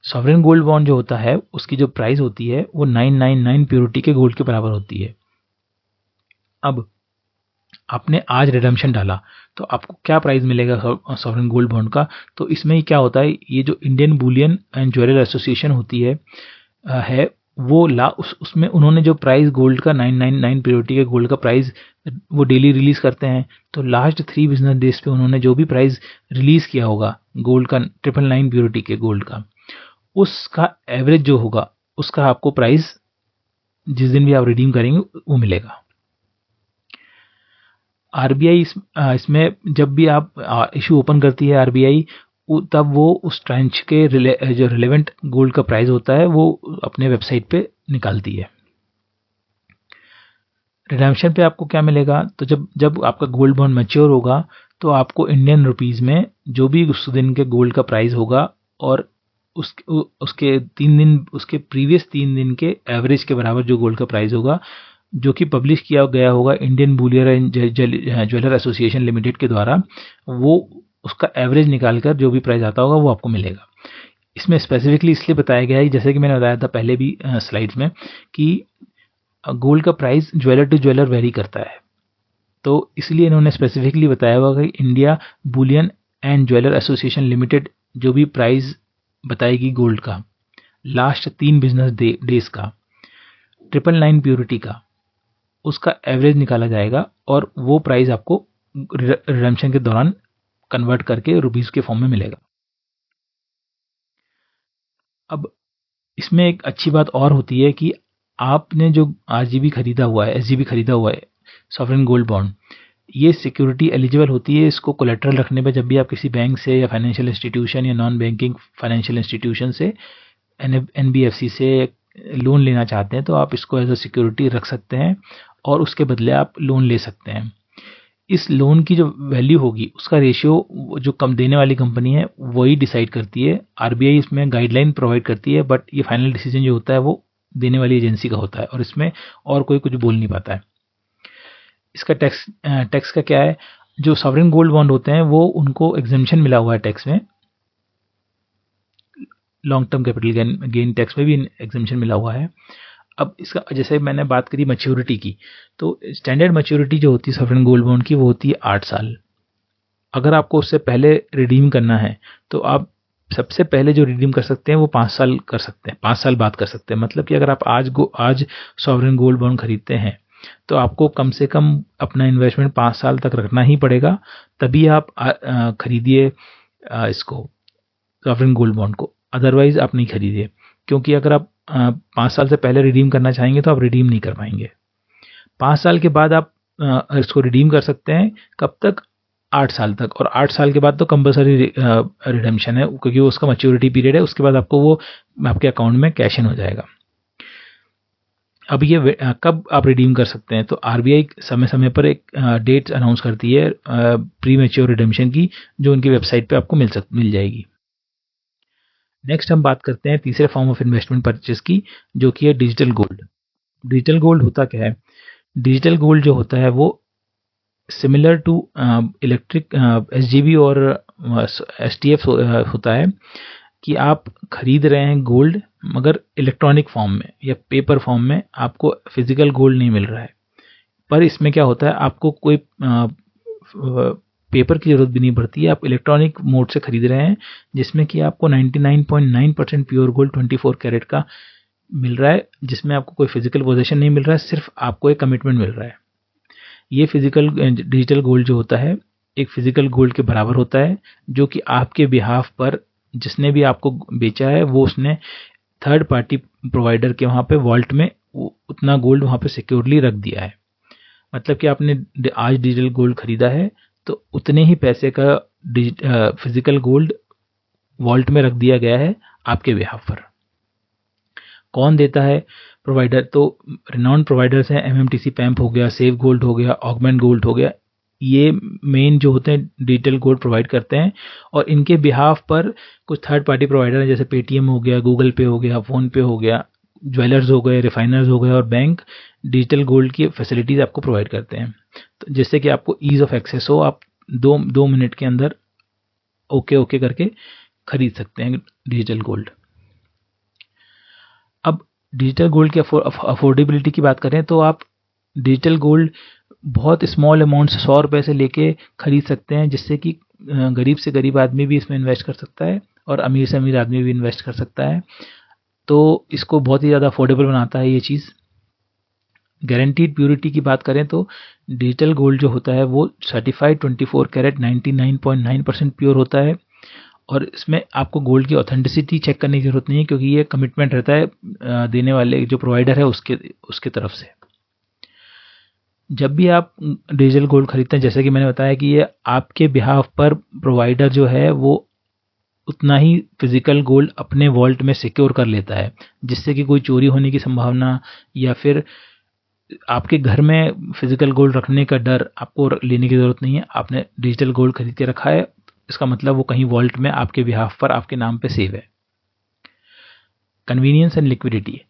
B: सॉवरेन गोल्ड बॉन्ड जो होता है उसकी जो प्राइस होती है वो 999 प्योरिटी के गोल्ड के बराबर होती है। अब आपने आज रिडम्पशन डाला तो आपको क्या प्राइस मिलेगा सॉवरेन गोल्ड बॉन्ड का? तो इसमें क्या होता है, ये जो Indian Boolean and jeweller association होती है वो उसमें उन्होंने जो प्राइस गोल्ड का 999 प्योरिटी के गोल्ड का प्राइस वो डेली रिलीज करते हैं। तो लास्ट 3 बिजनेस डेज पे उन्होंने जो भी प्राइस रिलीज किया होगा गोल्ड का 999 प्योरिटी के गोल्ड का, उसका एवरेज जो होगा उसका आपको प्राइस जिस दिन भी आप रिडीम करेंगे वो मिलेगा। आरबीआई इसमें जब भी आप इशू ओपन करती है आरबीआई, तब वो उस ट्रांच के जो रिलेवेंट गोल्ड का प्राइस होता है वो अपने वेबसाइट पे निकालती है। रिडेम्पशन पे आपको क्या मिलेगा? तो जब आपका गोल्ड बॉन्ड मैच्योर होगा तो आपको इंडियन रुपीज़ में जो भी उस दिन के गोल्ड का प्राइस होगा और उसके 3 दिन उसके प्रीवियस 3 दिन के एवरेज के बराबर जो गोल्ड का प्राइस होगा, जो कि पब्लिश किया गया होगा Indian Boolean and jeweller association limited के द्वारा, वो उसका एवरेज निकालकर जो भी प्राइस आता होगा वो आपको मिलेगा। इसमें स्पेसिफिकली इसलिए बताया गया है, जैसे कि मैंने बताया था पहले भी स्लाइड्स में, कि गोल्ड का price jeweller to jeweller vary करता है, तो इसलिए इन्होंने स्पेसिफिकली बताया हुआ कि India bullion and jeweller association limited जो भी प्राइस बताएगी गोल्ड का लास्ट 3 बिजनेस डेज का 999 प्योरिटी का, उसका एवरेज निकाला जाएगा और वो प्राइस आपको रिडेम्पशन के दौरान कन्वर्ट करके रुपीस के फॉर्म में मिलेगा। अब इसमें एक अच्छी बात और होती है कि आपने जो आरजीबी खरीदा हुआ है, एसजीबी खरीदा हुआ है सॉवरेन गोल्ड बॉन्ड, ये सिक्योरिटी एलिजिबल होती है इसको कोलेट्रल रखने पे। जब भी आप किसी बैंक से या फाइनेंशियल इंस्टीट्यूशन या नॉन बैंकिंग फाइनेंशियल इंस्टीट्यूशन से एनबीएफसी से लोन लेना चाहते हैं तो आप इसको एज अ सिक्योरिटी रख सकते हैं, और उसके बदले आप लोन ले सकते हैं। इस लोन की जो वैल्यू होगी उसका रेशियो जो कम देने वाली कंपनी है वही डिसाइड करती है। आरबीआई इसमें गाइडलाइन प्रोवाइड करती है, बट ये फाइनल डिसीजन जो होता है वो देने वाली एजेंसी का होता है और इसमें और कोई कुछ बोल नहीं पाता है। इसका टैक्स का क्या है, जो सॉवरेन गोल्ड बॉन्ड होते हैं वो उनको एग्जेम्पशन मिला हुआ है टैक्स में, long term capital gain tax में भी एग्जेम्पशन मिला हुआ है। अब इसका जैसे मैंने बात करी मैच्योरिटी की, तो स्टैंडर्ड मैच्योरिटी जो होती है सॉवरेन गोल्ड बॉन्ड की वो होती है 8 साल। अगर आपको उससे पहले रिडीम करना है तो आप सबसे पहले जो रिडीम कर सकते हैं वो 5 साल कर सकते हैं, 5 साल बाद कर सकते हैं। मतलब कि अगर आप आज सॉवरेन गोल्ड बॉन्ड खरीदते हैं तो आपको कम से कम अपना इन्वेस्टमेंट 5 साल तक रखना ही पड़ेगा, तभी आप खरीदिए इसको सॉवरेन गोल्ड बॉन्ड को, अदरवाइज आप नहीं खरीदिए। क्योंकि अगर आप 5 साल से पहले रिडीम करना चाहेंगे तो आप रिडीम नहीं कर पाएंगे। 5 साल के बाद आप इसको रिडीम कर सकते हैं, कब तक, 8 साल तक। और 8 साल के बाद तो कंपलसरी रिडेम्पशन है, क्योंकि वो उसका मैच्योरिटी पीरियड है, उसके बाद आपको वो आपके अकाउंट में कैश इन हो जाएगा। अब ये कब आप रिडीम कर सकते हैं, तो आरबीआई समय समय पर एक डेट अनाउंस करती है प्री मैच्योर रिडेम्पशन की, जो उनकी वेबसाइट पे आपको मिल जाएगी। नेक्स्ट हम बात करते हैं तीसरे फॉर्म ऑफ इन्वेस्टमेंट परचेज की, जो कि है डिजिटल गोल्ड। डिजिटल गोल्ड होता क्या है, डिजिटल गोल्ड जो होता है वो सिमिलर टू इलेक्ट्रिक एसजीबी और एसटीएफ होता है कि आप खरीद रहे हैं गोल्ड मगर इलेक्ट्रॉनिक फॉर्म में या पेपर फॉर्म में, आपको फिजिकल गोल्ड नहीं मिल रहा है। पर इसमें क्या होता है, आपको कोई पेपर की जरूरत भी नहीं पड़ती है, आप इलेक्ट्रॉनिक मोड से खरीद रहे हैं, जिसमें कि आपको 99.9% प्योर गोल्ड 24 कैरेट का मिल रहा है, जिसमें आपको कोई फिजिकल पोजीशन नहीं मिल रहा है, सिर्फ आपको एक कमिटमेंट मिल रहा है। ये फिजिकल डिजिटल गोल्ड जो होता है एक फिजिकल गोल्ड के बराबर होता है, जो कि आपके बिहाफ पर जिसने भी आपको बेचा है वो उसने थर्ड पार्टी प्रोवाइडर के वहाँ पे वॉल्ट में उतना गोल्ड वहाँ पे सिक्योरली रख दिया है। मतलब कि आपने आज डिजिटल गोल्ड खरीदा है तो उतने ही पैसे का फिजिकल गोल्ड वॉल्ट में रख दिया गया है आपके बिहाफ पर। कौन देता है, प्रोवाइडर। तो रिनाउंड प्रोवाइडर्स हैं, एमएमटीसी पैम्प हो गया, सेफ गोल्ड हो गया, ऑगमेंट गोल्ड हो गया, ये मेन जो होते हैं डिजिटल गोल्ड प्रोवाइड करते हैं। और इनके बिहाफ पर कुछ थर्ड पार्टी प्रोवाइडर हैं, जैसे पेटीएम हो गया, गूगल पे हो गया, फ़ोन पे हो गया, ज्वेलर्स हो गए, रिफाइनर्स हो गए और बैंक डिजिटल गोल्ड की फैसिलिटीज़ आपको प्रोवाइड करते हैं, तो जिससे कि आपको ईज़ ऑफ एक्सेस हो, आप 2 मिनट के अंदर ओके करके खरीद सकते हैं डिजिटल गोल्ड। अब डिजिटल गोल्ड की अफोर्डेबिलिटी की बात करें तो आप डिजिटल गोल्ड बहुत स्मॉल अमाउंट से 100 रुपये से लेके खरीद सकते हैं, जिससे कि गरीब से गरीब आदमी भी इसमें इन्वेस्ट कर सकता है और अमीर से अमीर आदमी भी इन्वेस्ट कर सकता है। तो इसको बहुत ही ज़्यादा अफोर्डेबल बनाता है ये चीज़। गारंटीड प्योरिटी की बात करें तो डिजिटल गोल्ड जो होता है वो सर्टिफाइड 24 कैरेट 99.9% प्योर होता है, और इसमें आपको गोल्ड की ऑथेंटिसिटी चेक करने की जरूरत नहीं है, क्योंकि ये कमिटमेंट रहता है देने वाले जो प्रोवाइडर है उसके तरफ से। जब भी आप डिजिटल गोल्ड खरीदते हैं, जैसे कि मैंने बताया कि ये आपके बिहाफ पर प्रोवाइडर जो है वो उतना ही फिजिकल गोल्ड अपने वॉल्ट में सिक्योर कर लेता है, जिससे कि कोई चोरी होने की संभावना या फिर आपके घर में फिजिकल गोल्ड रखने का डर आपको लेने की ज़रूरत नहीं है। आपने डिजिटल गोल्ड खरीद के रखा है, इसका मतलब वो कहीं वॉल्ट में आपके बिहाफ पर आपके नाम पे सेव है। कन्वीनियंस एंड लिक्विडिटी,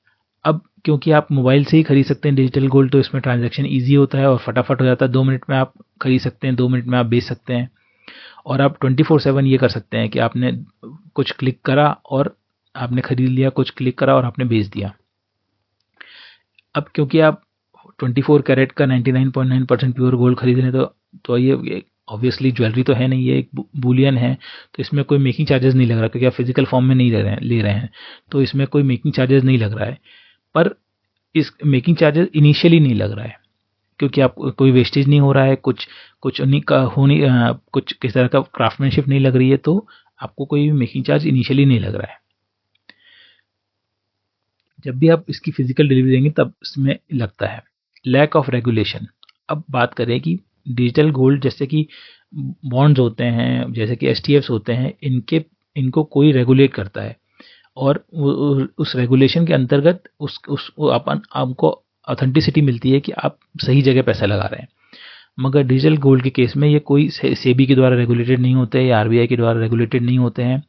B: अब क्योंकि आप मोबाइल से ही खरीद सकते हैं डिजिटल गोल्ड, तो इसमें ट्रांजैक्शन ईजी होता है और फटाफट हो जाता है। 2 मिनट में आप खरीद सकते हैं, 2 मिनट में आप बेच सकते हैं, और आप 24/7 ये कर सकते हैं कि आपने कुछ क्लिक करा और आपने खरीद लिया, कुछ क्लिक करा और आपने बेच दिया। अब क्योंकि आप 24 कैरेट का 99.9% प्योर गोल्ड खरीद रहे हैं, तो ये ऑब्वियसली ज्वेलरी तो है नहीं, ये एक बुलियन है, तो इसमें कोई मेकिंग चार्जेस नहीं लग रहा, क्योंकि आप फिजिकल फॉर्म में नहीं ले रहे हैं, तो इसमें कोई मेकिंग चार्जेस नहीं लग रहा है। पर इस मेकिंग चार्जेस इनिशियली नहीं लग रहा है, क्योंकि आप कोई वेस्टेज नहीं हो रहा है, कुछ उन्हीं का कुछ किस तरह का क्राफ्टमैनशिप नहीं लग रही है, तो आपको कोई मेकिंग चार्ज इनिशियली नहीं लग रहा है। जब भी आप इसकी फिजिकल डिलीवरी देंगे तब इसमें लगता है। लैक ऑफ रेगुलेशन, अब बात करें कि डिजिटल गोल्ड जैसे कि बॉन्ड्स होते हैं, जैसे कि एसटीएफ्स होते हैं, इनको कोई रेगुलेट करता है, और उस रेगुलेशन के अंतर्गत आपको ऑथेंटिसिटी मिलती है कि आप सही जगह पैसा लगा रहे हैं। मगर डिजिटल गोल्ड के केस में ये कोई सेबी के द्वारा रेगुलेटेड नहीं होते या आरबीआई के द्वारा रेगुलेटेड नहीं होते हैं।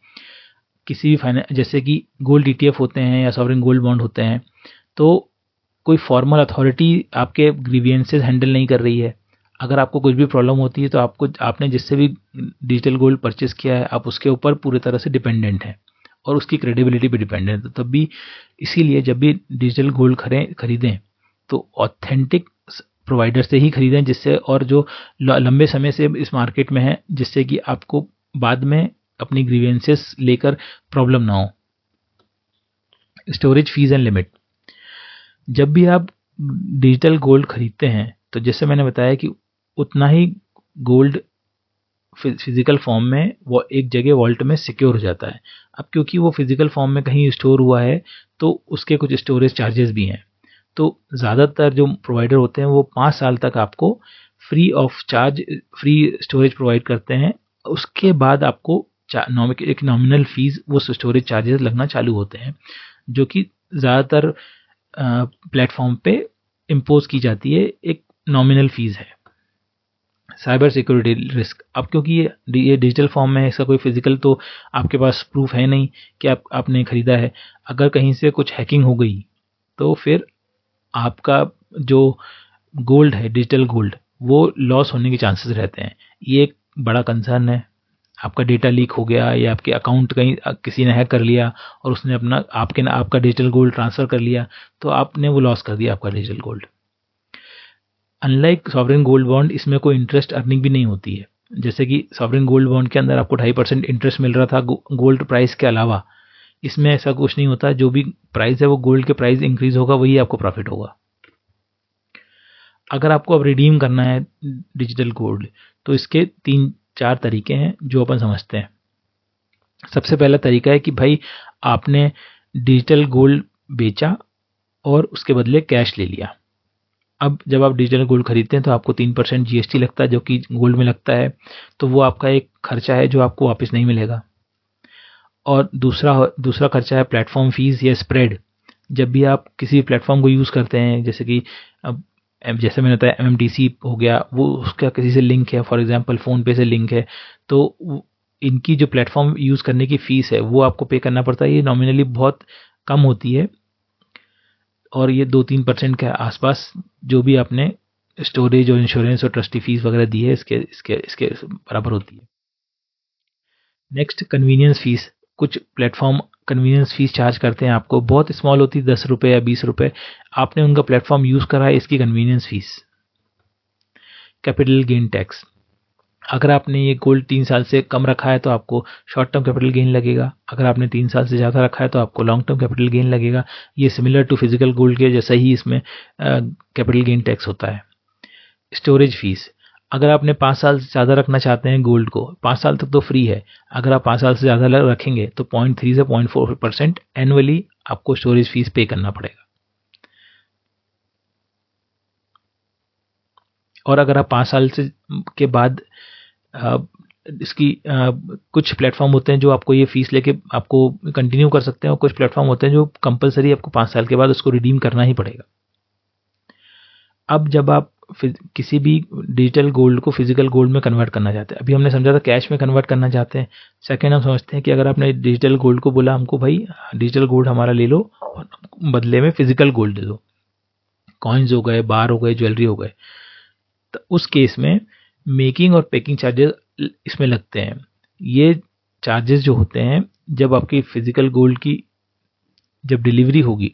B: किसी भी फाइनेंस, जैसे कि गोल्ड ईटीएफ होते हैं या सॉवरेन गोल्ड बॉन्ड होते हैं, तो कोई फॉर्मल अथॉरिटी आपके ग्रीवियंसेस हैंडल नहीं कर रही है। अगर आपको कुछ भी प्रॉब्लम होती है तो आपने जिससे भी डिजिटल गोल्ड परचेस किया है, आप उसके ऊपर पूरी तरह से डिपेंडेंट हैं और उसकी क्रेडिबिलिटी पे डिपेंडेंट है। तब भी इसीलिए जब भी डिजिटल गोल्ड खरीदें तो ऑथेंटिक प्रोवाइडर से ही खरीदें, जिससे और जो लंबे समय से इस मार्केट में है, जिससे कि आपको बाद में अपनी ग्रीवेंसेस लेकर प्रॉब्लम ना हो। Storage fees and limit. जब भी आप डिजिटल गोल्ड खरीदते हैं तो जैसे मैंने बताया कि उतना ही गोल्ड फिजिकल फॉर्म में वो एक जगह वॉल्ट में सिक्योर हो जाता है। अब क्योंकि वो फिजिकल फॉर्म में कहीं स्टोर हुआ है तो उसके कुछ स्टोरेज चार्जेस भी हैं। तो ज़्यादातर जो प्रोवाइडर होते हैं वो 5 साल तक आपको free of charge free storage provide करते हैं। उसके बाद आपको एक नॉमिनल फीस वो स्टोरेज चार्जेस लगना चालू होते हैं, जो कि ज़्यादातर प्लेटफॉर्म पे इम्पोज की जाती है, एक नॉमिनल फीस है। Cyber security risk. अब क्योंकि ये डिजिटल फॉर्म में है, इसका कोई फिजिकल तो आपके पास प्रूफ है नहीं कि आपने ख़रीदा है। अगर कहीं से कुछ हैकिंग हो गई तो फिर आपका जो गोल्ड है, डिजिटल गोल्ड, वो लॉस होने के चांसेस रहते हैं। ये एक बड़ा कंसर्न है। आपका डेटा लीक हो गया या आपके अकाउंट कहीं किसी ने हैक कर लिया और उसने आपका डिजिटल गोल्ड ट्रांसफ़र कर लिया, तो आपने वो लॉस कर दिया आपका digital gold. Unlike sovereign gold bond, इसमें कोई इंटरेस्ट अर्निंग भी नहीं होती है। जैसे कि सॉवरेन गोल्ड बॉन्ड के अंदर आपको 2.5% इंटरेस्ट मिल रहा था गोल्ड प्राइस के अलावा, इसमें ऐसा कुछ नहीं होता। जो भी प्राइस है वो गोल्ड के प्राइस इंक्रीज होगा, वही आपको प्रॉफिट होगा। अगर आपको अब रिडीम करना है डिजिटल गोल्ड तो इसके 3-4 तरीके हैं जो अपन समझते हैं। सबसे पहला तरीका है कि भाई आपने डिजिटल गोल्ड बेचा और उसके बदले कैश ले लिया। अब जब आप डिजिटल गोल्ड खरीदते हैं तो आपको 3% जीएसटी लगता है, जो कि गोल्ड में लगता है, तो वो आपका एक खर्चा है जो आपको वापस नहीं मिलेगा। और दूसरा खर्चा है प्लेटफॉर्म फीस या स्प्रेड। जब भी आप किसी प्लेटफॉर्म को यूज़ करते हैं, जैसे कि अब जैसे मैंने बताया MMTC हो गया, वो उसका किसी से लिंक है, फॉर एग्जांपल फ़ोनपे से लिंक है, तो इनकी जो प्लेटफॉर्म यूज़ करने की फ़ीस है वो आपको पे करना पड़ता है। ये नॉमिनली बहुत कम होती है और ये 2-3% के आसपास जो भी आपने स्टोरेज और इंश्योरेंस और ट्रस्टी फीस वगैरह दी है इसके बराबर होती है। Next, convenience fees. कुछ प्लेटफॉर्म कन्वीनियंस फीस चार्ज करते हैं आपको, बहुत स्मॉल होती है, 10 रुपये या 20 रुपये। आपने उनका प्लेटफॉर्म यूज़ करा है, इसकी convenience fees. Capital gain tax. अगर आपने ये गोल्ड 3 साल से कम रखा है तो आपको शॉर्ट टर्म कैपिटल गेन लगेगा। अगर आपने 3 साल से ज़्यादा रखा है तो आपको लॉन्ग टर्म कैपिटल गेन लगेगा। ये सिमिलर टू फिजिकल गोल्ड के जैसा ही इसमें कैपिटल गेन टैक्स होता है। Storage fees. अगर आपने 5 साल से ज़्यादा रखना चाहते हैं गोल्ड को, 5 साल तक तो फ्री है। अगर आप 5 साल से ज़्यादा रखेंगे तो 0.3 से 0.4% एनुअली आपको स्टोरेज फीस पे करना पड़ेगा। और अगर आप 5 साल से के बाद इसकी कुछ प्लेटफॉर्म होते हैं जो आपको ये फीस लेके आपको कंटिन्यू कर सकते हैं, और कुछ प्लेटफॉर्म होते हैं जो कंपलसरी आपको 5 साल के बाद उसको रिडीम करना ही पड़ेगा। अब जब आप किसी भी डिजिटल गोल्ड को फिजिकल गोल्ड में कन्वर्ट करना चाहते हैं, अभी हमने समझा था कैश में कन्वर्ट करना चाहते हैं। सेकेंड, हम समझते हैं कि अगर आपने डिजिटल गोल्ड को बोला हमको भाई डिजिटल गोल्ड हमारा ले लो और बदले में फिजिकल गोल्ड दे दो, कॉइन्स हो गए, बार हो गए, ज्वेलरी हो गए, तो उस केस में मेकिंग और पैकिंग चार्जेस इसमें लगते हैं। ये चार्जेस जो होते हैं जब आपकी फिजिकल गोल्ड की जब डिलीवरी होगी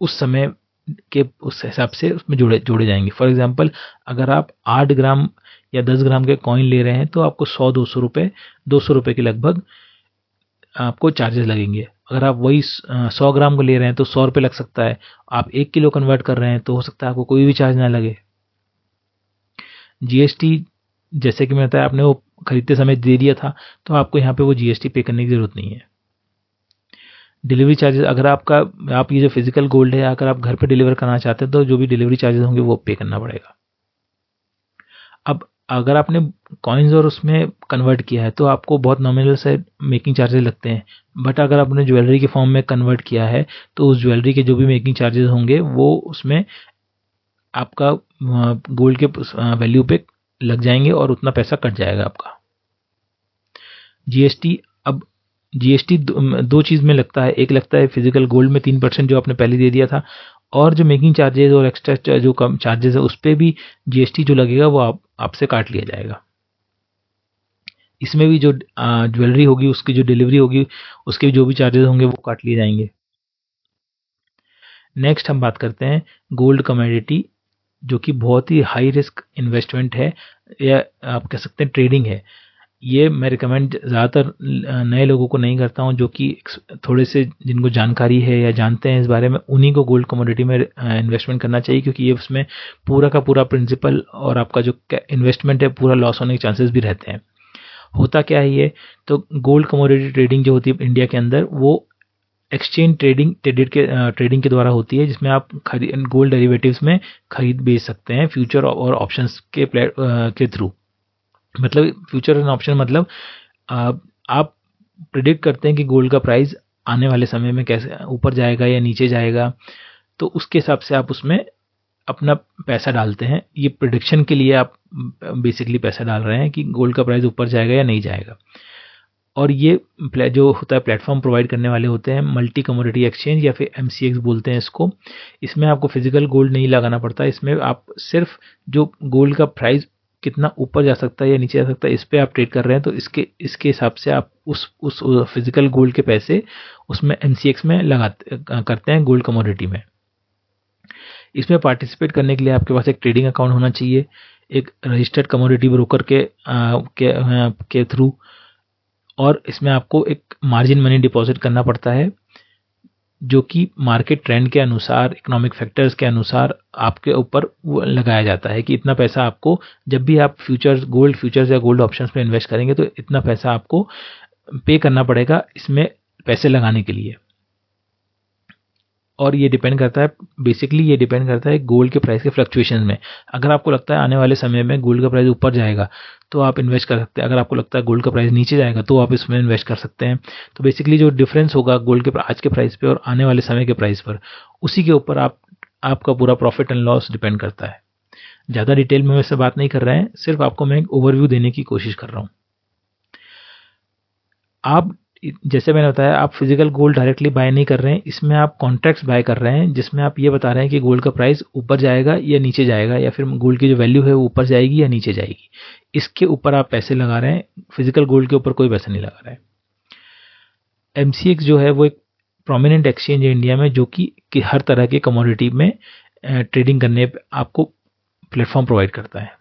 B: उस समय के उस हिसाब से उसमें जोड़े जाएंगे। फॉर एग्जांपल, अगर आप 8 ग्राम या 10 ग्राम के कॉइन ले रहे हैं तो आपको 200 रुपये के लगभग आपको चार्जेस लगेंगे। अगर आप वही 100 ग्राम को ले रहे हैं तो 100 रुपये लग सकता है। आप 1 किलो कन्वर्ट कर रहे हैं तो हो सकता है आपको कोई भी चार्ज ना लगे। जीएसटी, जैसे कि मैं बताया, आपने वो खरीदते समय दे दिया था तो आपको यहाँ पे वो जीएसटी पे करने की ज़रूरत नहीं है। डिलीवरी चार्जेस, अगर आप ये जो फिजिकल गोल्ड है अगर आप घर पे डिलीवर करना चाहते हैं तो जो भी डिलीवरी चार्जेस होंगे वो पे करना पड़ेगा। अब अगर आपने कॉइन्स और उसमें कन्वर्ट किया है तो आपको बहुत नॉमिनल से मेकिंग चार्जेस लगते हैं, बट अगर आपने ज्वेलरी के फॉर्म में कन्वर्ट किया है तो उस ज्वेलरी के जो भी मेकिंग चार्जेस होंगे वो उसमें आपका गोल्ड के वैल्यू पे लग जाएंगे और उतना पैसा कट जाएगा आपका। जीएसटी, अब जीएसटी दो चीज़ में लगता है, एक लगता है फिजिकल गोल्ड में 3% जो आपने पहले दे दिया था, और जो मेकिंग चार्जेस और एक्स्ट्रा जो कम चार्जेस है उस पर भी जीएसटी जो लगेगा वो आपसे काट लिया जाएगा। इसमें भी जो ज्वेलरी होगी उसकी जो डिलीवरी होगी उसके जो भी चार्जेस होंगे वो काट लिए जाएंगे। नेक्स्ट हम बात करते हैं गोल्ड कमोडिटी, जो कि बहुत ही हाई रिस्क इन्वेस्टमेंट है, या आप कह सकते हैं ट्रेडिंग है। ये मैं रिकमेंड ज़्यादातर नए लोगों को नहीं करता हूँ, जो कि थोड़े से जिनको जानकारी है या जानते हैं इस बारे में, उन्हीं को गोल्ड कमोडिटी में इन्वेस्टमेंट करना चाहिए, क्योंकि ये उसमें पूरा का पूरा प्रिंसिपल और आपका जो इन्वेस्टमेंट है पूरा लॉस होने के चांसेस भी रहते हैं। होता क्या है ये, तो गोल्ड कमोडिटी ट्रेडिंग जो होती है इंडिया के अंदर, वो एक्सचेंज ट्रेडिंग के द्वारा होती है, जिसमें आप गोल्ड डेरिवेटिव्स में खरीद बेच सकते हैं फ्यूचर और ऑप्शंस के थ्रू। मतलब फ्यूचर एंड ऑप्शन मतलब आप प्रिडिक्ट करते हैं कि गोल्ड का प्राइस आने वाले समय में कैसे ऊपर जाएगा या नीचे जाएगा, तो उसके हिसाब से आप उसमें अपना पैसा डालते हैं। ये प्रिडिक्शन के लिए आप बेसिकली पैसा डाल रहे हैं कि गोल्ड का प्राइस ऊपर जाएगा या नहीं जाएगा। और ये जो होता है प्लेटफॉर्म प्रोवाइड करने वाले होते हैं मल्टी कमोडिटी एक्सचेंज, या फिर MCX बोलते हैं इसको। इसमें आपको फिजिकल गोल्ड नहीं लगाना पड़ता, इसमें आप सिर्फ जो गोल्ड का प्राइस कितना ऊपर जा सकता है या नीचे जा सकता है इस पर आप ट्रेड कर रहे हैं, तो इसके हिसाब से आप उस फिजिकल गोल्ड के पैसे उसमें MCX में करते हैं गोल्ड कमोडिटी में। इसमें पार्टिसिपेट करने के लिए आपके पास एक ट्रेडिंग अकाउंट होना चाहिए, एक रजिस्टर्ड कमोडिटी ब्रोकर के थ्रू, और इसमें आपको एक मार्जिन मनी डिपॉजिट करना पड़ता है, जो कि मार्केट ट्रेंड के अनुसार, इकोनॉमिक फैक्टर्स के अनुसार आपके ऊपर लगाया जाता है कि इतना पैसा आपको, जब भी आप गोल्ड फ्यूचर्स या गोल्ड ऑप्शंस में इन्वेस्ट करेंगे तो इतना पैसा आपको पे करना पड़ेगा इसमें पैसे लगाने के लिए। और ये डिपेंड करता है, बेसिकली ये डिपेंड करता है गोल्ड के प्राइस के फ्लक्चुएशन में। अगर आपको लगता है आने वाले समय में गोल्ड का प्राइस ऊपर जाएगा तो आप इन्वेस्ट कर सकते हैं, अगर आपको लगता है गोल्ड का प्राइस नीचे जाएगा तो आप इसमें इन्वेस्ट कर सकते हैं। तो बेसिकली जो डिफरेंस होगा गोल्ड के आज के प्राइस पे और आने वाले समय के प्राइस पर, उसी के ऊपर आपका पूरा प्रॉफिट एंड लॉस डिपेंड करता है। ज़्यादा डिटेल में वैसे बात नहीं कर रहे हैं, सिर्फ आपको मैं एक ओवरव्यू देने की कोशिश कर रहा हूँ। आप जैसे मैंने बताया, आप फिजिकल गोल्ड डायरेक्टली बाय नहीं कर रहे हैं, इसमें आप कॉन्ट्रैक्ट्स बाय कर रहे हैं, जिसमें आप ये बता रहे हैं कि गोल्ड का प्राइस ऊपर जाएगा या नीचे जाएगा, या फिर गोल्ड की जो वैल्यू है वो ऊपर जाएगी या नीचे जाएगी। इसके ऊपर आप पैसे लगा रहे हैं, फिजिकल गोल्ड के ऊपर कोई पैसा नहीं लगा रहे हैं। MCX जो है वो एक प्रोमिनेंट एक्सचेंज है इंडिया में, जो कि हर तरह के कमोडिटी में ट्रेडिंग करने पर आपको प्लेटफॉर्म प्रोवाइड करता है।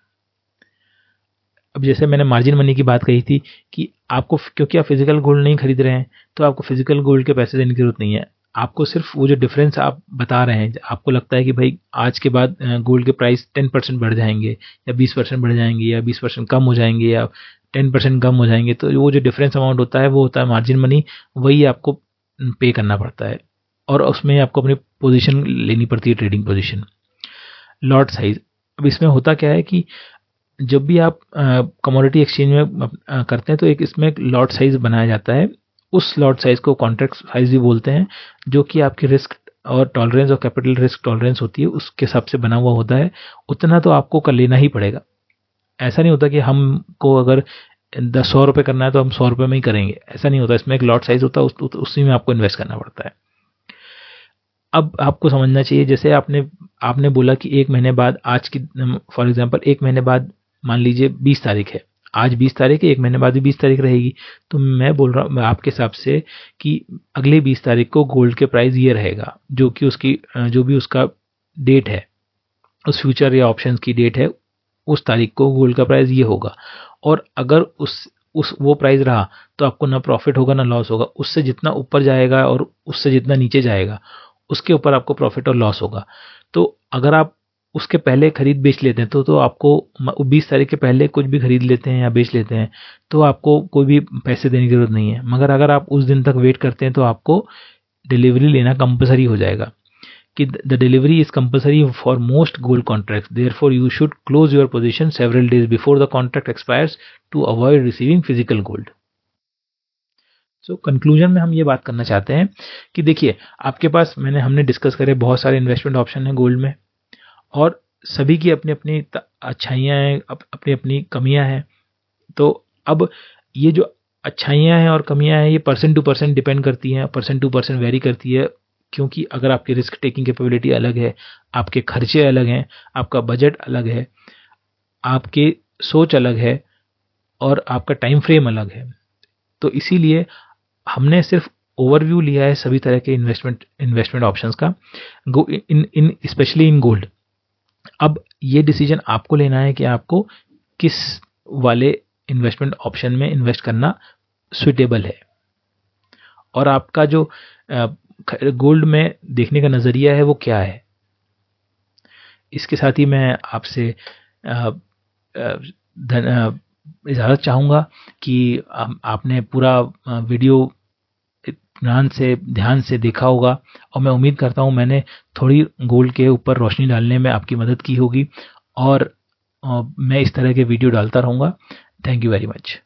B: अब जैसे मैंने मार्जिन मनी की बात कही थी कि आपको, क्योंकि आप फिजिकल गोल्ड नहीं खरीद रहे हैं, तो आपको फिजिकल गोल्ड के पैसे देने की जरूरत नहीं है। आपको सिर्फ वो जो डिफरेंस आप बता रहे हैं, आपको लगता है कि भाई आज के बाद गोल्ड के प्राइस 10% बढ़ जाएंगे या 20% बढ़ जाएंगे या 20% कम हो जाएंगे या 10% कम हो जाएंगे, तो वो जो डिफरेंस अमाउंट होता है वो होता है मार्जिन मनी, वही आपको पे करना पड़ता है। और उसमें आपको अपनी पोजिशन लेनी पड़ती है, ट्रेडिंग पोजिशन। लॉट साइज, अब इसमें होता क्या है कि जब भी आप कमोडिटी एक्सचेंज में करते हैं तो एक इसमें एक लॉट साइज बनाया जाता है। उस लॉट साइज को कॉन्ट्रैक्ट साइज भी बोलते हैं, जो कि आपकी रिस्क और टॉलरेंस और कैपिटल रिस्क टॉलरेंस होती है उसके हिसाब से बना हुआ होता है। उतना तो आपको कर लेना ही पड़ेगा। ऐसा नहीं होता कि हमको अगर 100 रुपये करना है तो हम 100 रुपये में ही करेंगे, ऐसा नहीं होता। इसमें एक लॉट साइज होता है, उसी में आपको इन्वेस्ट करना पड़ता है। अब आपको समझना चाहिए, जैसे आपने बोला कि एक महीने बाद, आज की फॉर एग्जांपल एक महीने बाद मान लीजिए 20 तारीख है, आज 20 तारीख है, एक महीने बाद भी 20 तारीख रहेगी, तो मैं बोल रहा हूँ आपके हिसाब से कि अगले 20 तारीख को गोल्ड के प्राइस ये रहेगा, जो कि उसकी जो भी उसका डेट है, उस फ्यूचर या ऑप्शंस की डेट है, उस तारीख को गोल्ड का प्राइस ये होगा। और अगर उस वो प्राइस रहा तो आपको ना प्रॉफिट होगा ना लॉस होगा। उससे जितना ऊपर जाएगा और उससे जितना नीचे जाएगा उसके ऊपर आपको प्रॉफिट और लॉस होगा। तो अगर आप उसके पहले खरीद बेच लेते हैं तो आपको 20 तारीख के पहले कुछ भी खरीद लेते हैं या बेच लेते हैं तो आपको कोई भी पैसे देने की जरूरत नहीं है। मगर अगर आप उस दिन तक वेट करते हैं तो आपको डिलीवरी लेना कंपलसरी हो जाएगा कि the delivery is compulsory for most gold contracts, therefore you should close your position several days before the contract expires to avoid receiving physical gold. So conclusion में हम ये बात करना चाहते हैं कि देखिए, आपके पास हमने डिस्कस करे बहुत सारे इन्वेस्टमेंट ऑप्शन है गोल्ड में, और सभी की अपनी अपनी अच्छाइयाँ हैं, अपनी अपनी कमियाँ हैं। तो अब ये जो अच्छाइयाँ हैं और कमियाँ हैं, ये पर्सन टू पर्सन डिपेंड करती हैं, पर्सन टू पर्सन वेरी करती है, क्योंकि अगर आपकी रिस्क टेकिंग कैपेबिलिटी अलग है, आपके खर्चे अलग हैं, आपका बजट अलग है, आपकी सोच अलग है और आपका टाइम फ्रेम अलग है, तो इसीलिए हमने सिर्फ ओवरव्यू लिया है सभी तरह के इन्वेस्टमेंट ऑप्शंस का, इन स्पेशली इन गोल्ड। अब ये डिसीजन आपको लेना है कि आपको किस वाले इन्वेस्टमेंट ऑप्शन में इन्वेस्ट करना सुटेबल है, और आपका जो गोल्ड में देखने का नज़रिया है वो क्या है। इसके साथ ही मैं आपसे इजाज़त चाहूँगा कि आपने पूरा वीडियो ध्यान से देखा होगा, और मैं उम्मीद करता हूँ मैंने थोड़ी गोल्ड के ऊपर रोशनी डालने में आपकी मदद की होगी, और मैं इस तरह के वीडियो डालता रहूँगा। Thank you very much.